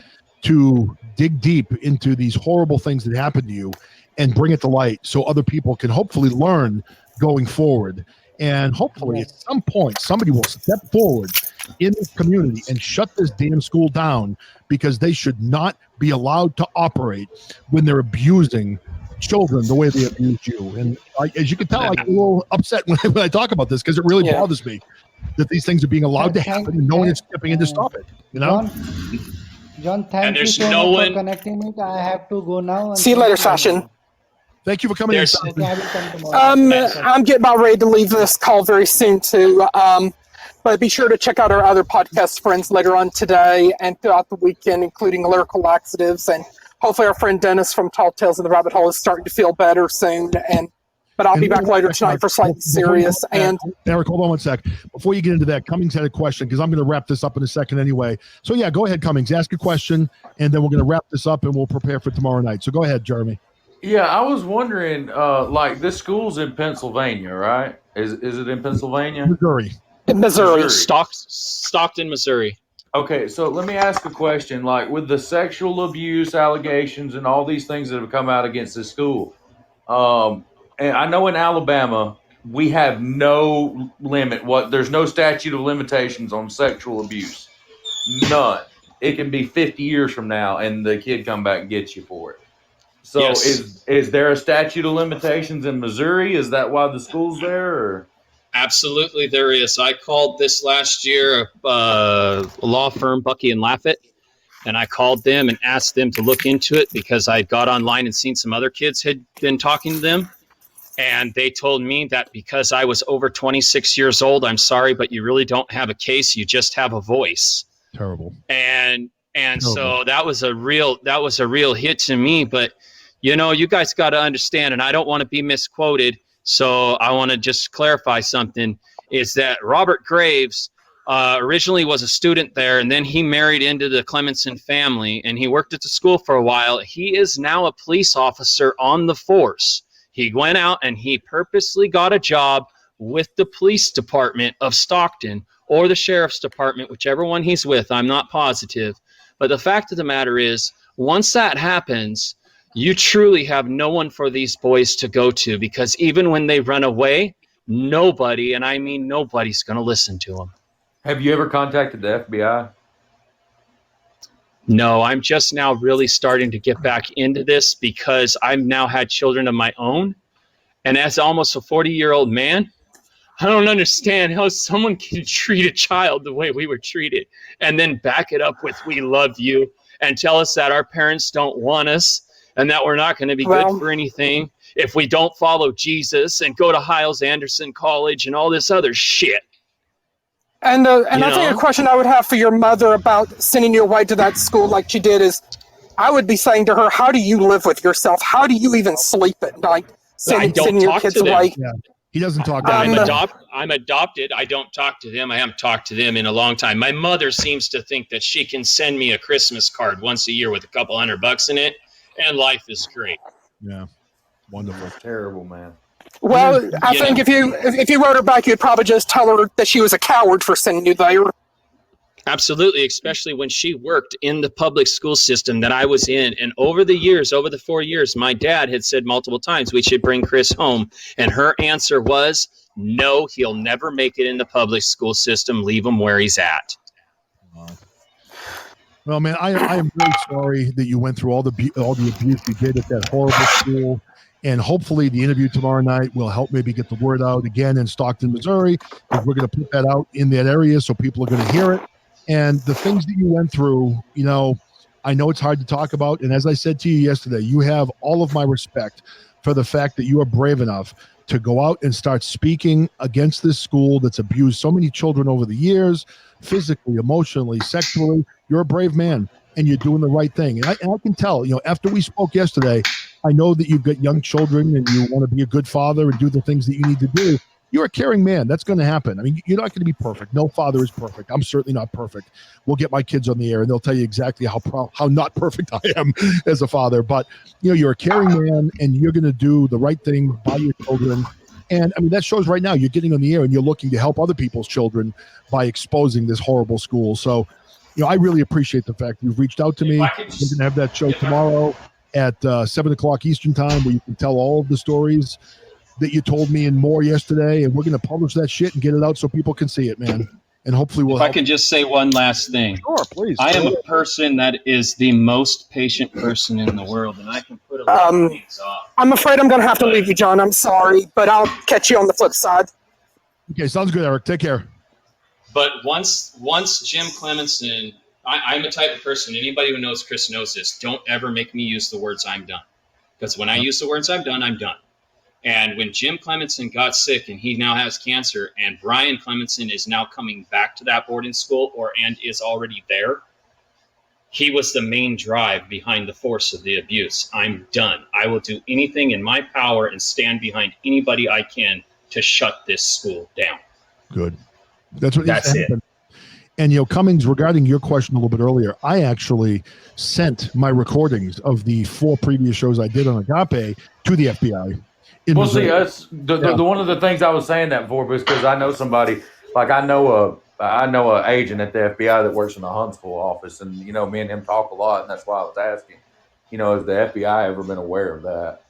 to dig deep into these horrible things that happened to you and bring it to light so other people can hopefully learn going forward. And hopefully at some point, somebody will step forward in this community and shut this damn school down, because they should not be allowed to operate when they're abusing children the way they abused you. And as you can tell, I get a little upset when I talk about this, because it really bothers me that these things are being allowed to happen and no one is stepping in to stop it. You know? John, thank you so much for connecting me. I have to go now. See you later, Sachin. Thank you for coming in. I'm getting about ready to leave this call very soon too. But be sure to check out our other podcast friends later on today and throughout the weekend, including Lyrical Laxatives, and hopefully our friend Dennis from Tall Tales of the Rabbit Hole is starting to feel better soon. But I'll be back later tonight for Slightly Serious. And Eric, hold on one sec. Before you get into that, Cummings had a question, because I'm going to wrap this up in a second anyway. So yeah, go ahead, Cummings. Ask a question, and then we're going to wrap this up and we'll prepare for tomorrow night. So go ahead, Jeremy. Yeah, I was wondering, like, this school's in Pennsylvania, right? Is it in Pennsylvania? Missouri. In Missouri. Stockton, Missouri. Okay, so let me ask a question. Like, with the sexual abuse allegations and all these things that have come out against this school, and I know in Alabama we have no limit. There's no statute of limitations on sexual abuse. None. It can be 50 years from now, and the kid come back and get you for it. So Yes. is there a statute of limitations in Missouri? Is that why the school's there? Or? Absolutely, there is. I called this last year, a law firm, Bucky and Laffett, and I called them and asked them to look into it, because I got online and seen some other kids had been talking to them. And they told me that because I was over 26 years old, I'm sorry, but you really don't have a case. You just have a voice. Terrible. And so that was a real hit to me. But, you know, you guys got to understand, and I don't want to be misquoted, so I want to just clarify something, is that Robert Graves originally was a student there, and then he married into the Clemenson family, and he worked at the school for a while. He is now a police officer on the force. He went out and he purposely got a job with the police department of Stockton, or the sheriff's department, whichever one he's with. I'm not positive. But the fact of the matter is, once that happens, you truly have no one for these boys to go to, because even when they run away, nobody, and I mean nobody's going to listen to them. Have you ever contacted the FBI? No, I'm just now really starting to get back into this, because I've now had children of my own. And as almost a 40-year-old man, I don't understand how someone can treat a child the way we were treated, and then back it up with "we love you," and tell us that our parents don't want us, and that we're not going to be good for anything if we don't follow Jesus and go to Hiles-Anderson College and all this other shit. And I think a question I would have for your mother about sending you away to that school like she did is, I would be saying to her, how do you live with yourself? How do you even sleep at night? Sending your kids away. Yeah. He doesn't talk to them. I'm adopted. I don't talk to them. I haven't talked to them in a long time. My mother seems to think that she can send me a Christmas card once a year with a couple $100 in it, and life is great. Yeah. Wonderful. That's terrible, man. Well, I think if you wrote her back, you'd probably just tell her that she was a coward for sending you there. Absolutely, especially when she worked in the public school system that I was in. And over the 4 years, my dad had said multiple times we should bring Chris home. And her answer was, no, he'll never make it in the public school system. Leave him where he's at. Well, man, I am really sorry that you went through all the abuse you did at that horrible school. And hopefully the interview tomorrow night will help maybe get the word out again in Stockton, Missouri, because we're going to put that out in that area so people are going to hear it. And the things that you went through, you know, I know it's hard to talk about. And as I said to you yesterday, you have all of my respect for the fact that you are brave enough to go out and start speaking against this school that's abused so many children over the years, physically, emotionally, sexually. You're a brave man, and you're doing the right thing. And I can tell, you know, after we spoke yesterday, I know that you've got young children and you want to be a good father and do the things that you need to do. You're a caring man. That's going to happen. I mean, you're not going to be perfect. No father is perfect. I'm certainly not perfect. We'll get my kids on the air and they'll tell you exactly how not perfect I am as a father. But, you know, you're a caring man and you're going to do the right thing by your children. And I mean, that shows right now. You're getting on the air and you're looking to help other people's children by exposing this horrible school. So, you know, I really appreciate the fact you've reached out to me. We're going to have that show tomorrow at 7 o'clock Eastern time, where you can tell all of the stories that you told me and more yesterday, and we're going to publish that shit and get it out so people can see it, man. And hopefully we'll If I could just say one last thing. Sure, please. I am a person that is the most patient person in the world, and I can put a lot of things off. I'm afraid I'm going to have to leave you, John. I'm sorry, but I'll catch you on the flip side. Okay, sounds good, Eric. Take care. But once Jim Clemenson, I'm a type of person, anybody who knows Chris knows this, don't ever make me use the words "I'm done." Because when I use the words "I'm done," I'm done. And when Jim Clemenson got sick and he now has cancer, and Brian Clemenson is now coming back to that boarding school and is already there, he was the main drive behind the force of the abuse. I'm done. I will do anything in my power and stand behind anybody I can to shut this school down. Good. That's it. And, Cummings, regarding your question a little bit earlier, I actually sent my recordings of the 4 previous shows I did on Agape to the FBI. Well, see, that's the one of the things I was saying that for was because I know somebody, like I know a agent at the FBI that works in the Huntsville office, and me and him talk a lot, and that's why I was asking, has the FBI ever been aware of that?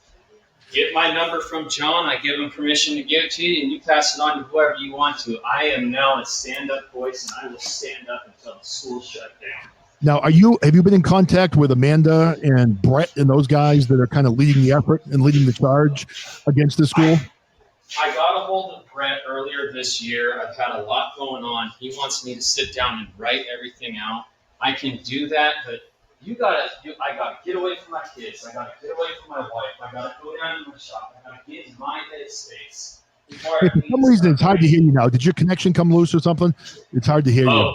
Get my number from John. I give him permission to give it to you, and you pass it on to whoever you want to. I am now a stand-up voice, and I will stand up until the school's shut down. Now, have you been in contact with Amanda and Brett and those guys that are kind of leading the effort and leading the charge against the school? I got a hold of Brett earlier this year. I've had a lot going on. He wants me to sit down and write everything out. I can do that, but I gotta get away from my kids. I gotta get away from my wife. I gotta go down to my shop. I gotta get in my headspace. Hey, for some reason, it's hard to hear you now. Did your connection come loose or something? It's hard to hear you.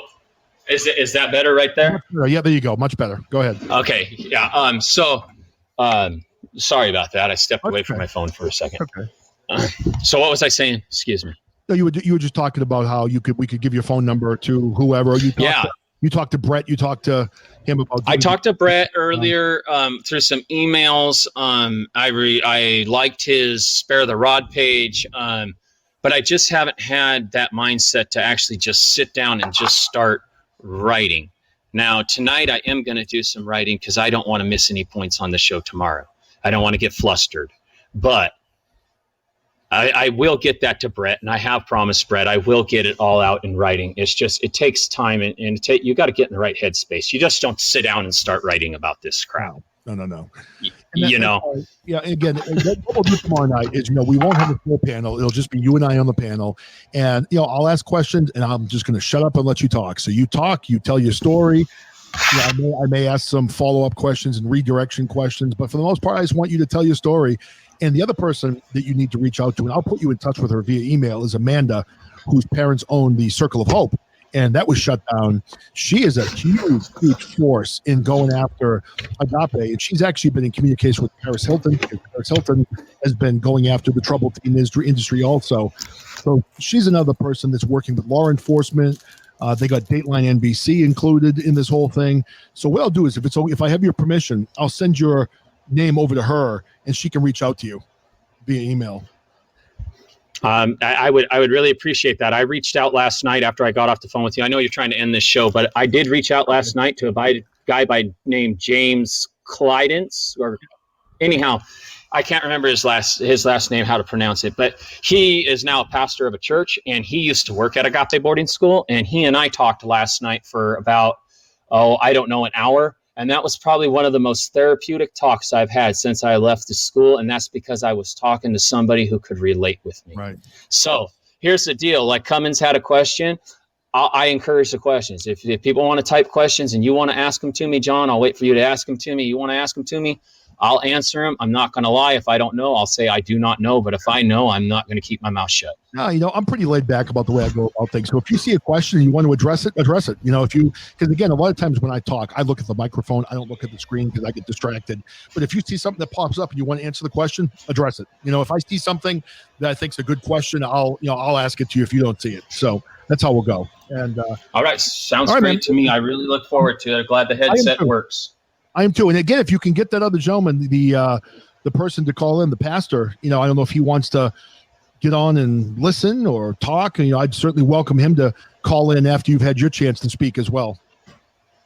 Is that better right there? Yeah, there you go. Much better. Go ahead. Okay. Yeah. Sorry about that. I stepped away from my phone for a second. Okay. So what was I saying? Excuse me. No, you were just talking about how we could give your phone number to whoever. You talked to Brett. You talked to him about. I talked to Brett earlier through some emails. I liked his Spare the Rod page, but I just haven't had that mindset to actually just sit down and just start writing. Now, tonight I am going to do some writing because I don't want to miss any points on the show tomorrow. I don't want to get flustered, but I will get that to Brett, and I have promised Brett I will get it all out in writing. It's just, it takes time, and you got to get in the right headspace. You just don't sit down and start writing about this crap. No. Yeah. Again, what we'll do tomorrow night is, we won't have a full panel. It'll just be you and I on the panel, and I'll ask questions, and I'm just going to shut up and let you talk. So you talk, you tell your story. I may ask some follow-up questions and redirection questions, but for the most part, I just want you to tell your story. And the other person that you need to reach out to, and I'll put you in touch with her via email, is Amanda, whose parents own the Circle of Hope. And that was shut down. She is a huge force in going after Agape. And she's actually been in communication with Paris Hilton. Paris Hilton has been going after the troubled teen industry also. So she's another person that's working with law enforcement. They got Dateline NBC included in this whole thing. So what I'll do is, if I have your permission, I'll send your name over to her, and she can reach out to you via email. I would really appreciate that. I reached out last night after I got off the phone with you. I know you're trying to end this show, but I did reach out last night to a guy by name James Clydence, or anyhow, I can't remember his last name, how to pronounce it, but he is now a pastor of a church, and he used to work at Agape boarding school, and he and I talked last night for about, an hour. And that was probably one of the most therapeutic talks I've had since I left the school. And that's because I was talking to somebody who could relate with me. Right. So here's the deal. Like Cummings had a question. I encourage the questions. If people want to type questions and you want to ask them to me, John, I'll wait for you to ask them to me. You want to ask them to me, I'll answer them. I'm not going to lie. If I don't know, I'll say I do not know. But if I know, I'm not going to keep my mouth shut. No, I'm pretty laid back about the way I go about things. So if you see a question and you want to address it. Because again, a lot of times when I talk, I look at the microphone. I don't look at the screen because I get distracted. But if you see something that pops up and you want to answer the question, address it. If I see something that I think is a good question, I'll ask it to you if you don't see it. So that's how we'll go. And all right, sounds great to me. I really look forward to it. Glad the headset works. I am too. And again, if you can get that other gentleman, the person to call in, the pastor, I don't know if he wants to get on and listen or talk. I'd certainly welcome him to call in after you've had your chance to speak as well.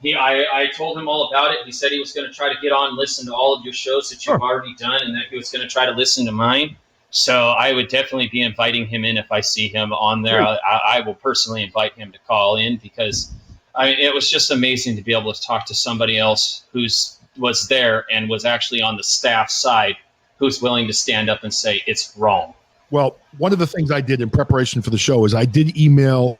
I told him all about it. He said he was going to try to get on and listen to all of your shows that you've already done, and that he was going to try to listen to mine. So I would definitely be inviting him in if I see him on there. I will personally invite him to call in because it was just amazing to be able to talk to somebody else was there and was actually on the staff side who's willing to stand up and say it's wrong. Well, one of the things I did in preparation for the show is I did email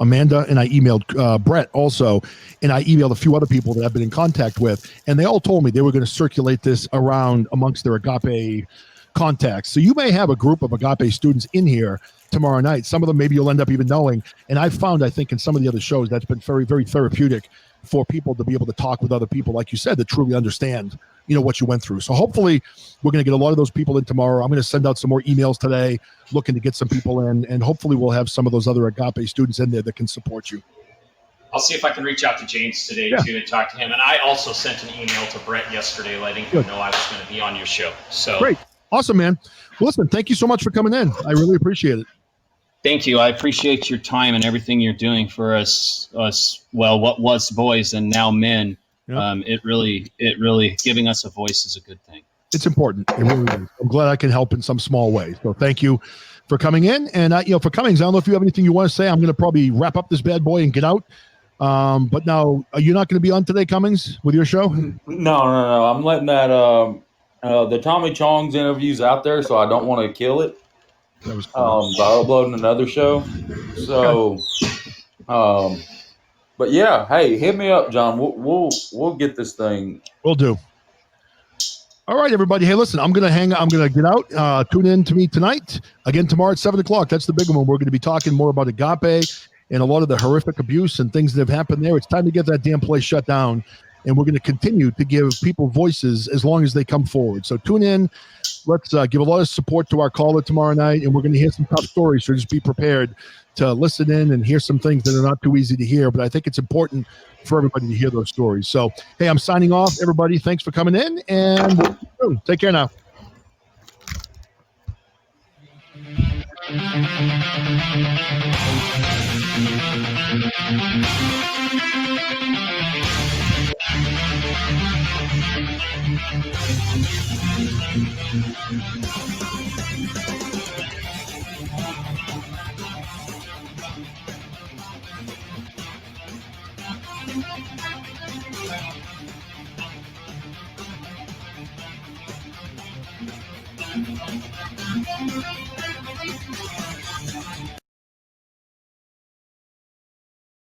Amanda and I emailed Brett also, and I emailed a few other people that I've been in contact with, and they all told me they were going to circulate this around amongst their Agape contacts. So you may have a group of Agape students in here tomorrow night. Some of them maybe you'll end up even knowing. And I've found, I think, in some of the other shows, that's been very, very therapeutic for people to be able to talk with other people, like you said, that truly understand, what you went through. So hopefully we're going to get a lot of those people in tomorrow. I'm going to send out some more emails today looking to get some people in, and hopefully we'll have some of those other Agape students in there that can support you. I'll see if I can reach out to James today too and talk to him. And I also sent an email to Brett yesterday letting him know I was going to be on your show. So great. Awesome, man. Well, listen, thank you so much for coming in. I really appreciate it. Thank you. I appreciate your time and everything you're doing for us, what was boys and now men. Yep. It really giving us a voice is a good thing. It's important. It really is. I'm glad I can help in some small way. So thank you for coming in. And for Cummings, I don't know if you have anything you want to say. I'm going to probably wrap up this bad boy and get out. But now, are you not going to be on today, Cummings, with your show? No. I'm letting that the Tommy Chong's interviews out there, so I don't want to kill it. That was cool. By uploading another show. So, but yeah, hey, hit me up, John. We'll get this thing. We'll do. All right, everybody. Hey, listen, I'm going to get out. Tune in to me tonight. Again, tomorrow at 7 o'clock. That's the big one. We're going to be talking more about Agape and a lot of the horrific abuse and things that have happened there. It's time to get that damn place shut down. And we're going to continue to give people voices as long as they come forward. So tune in. Let's give a lot of support to our caller tomorrow night. And we're going to hear some tough stories. So just be prepared to listen in and hear some things that are not too easy to hear. But I think it's important for everybody to hear those stories. So, hey, I'm signing off, everybody. Thanks for coming in. And take care now.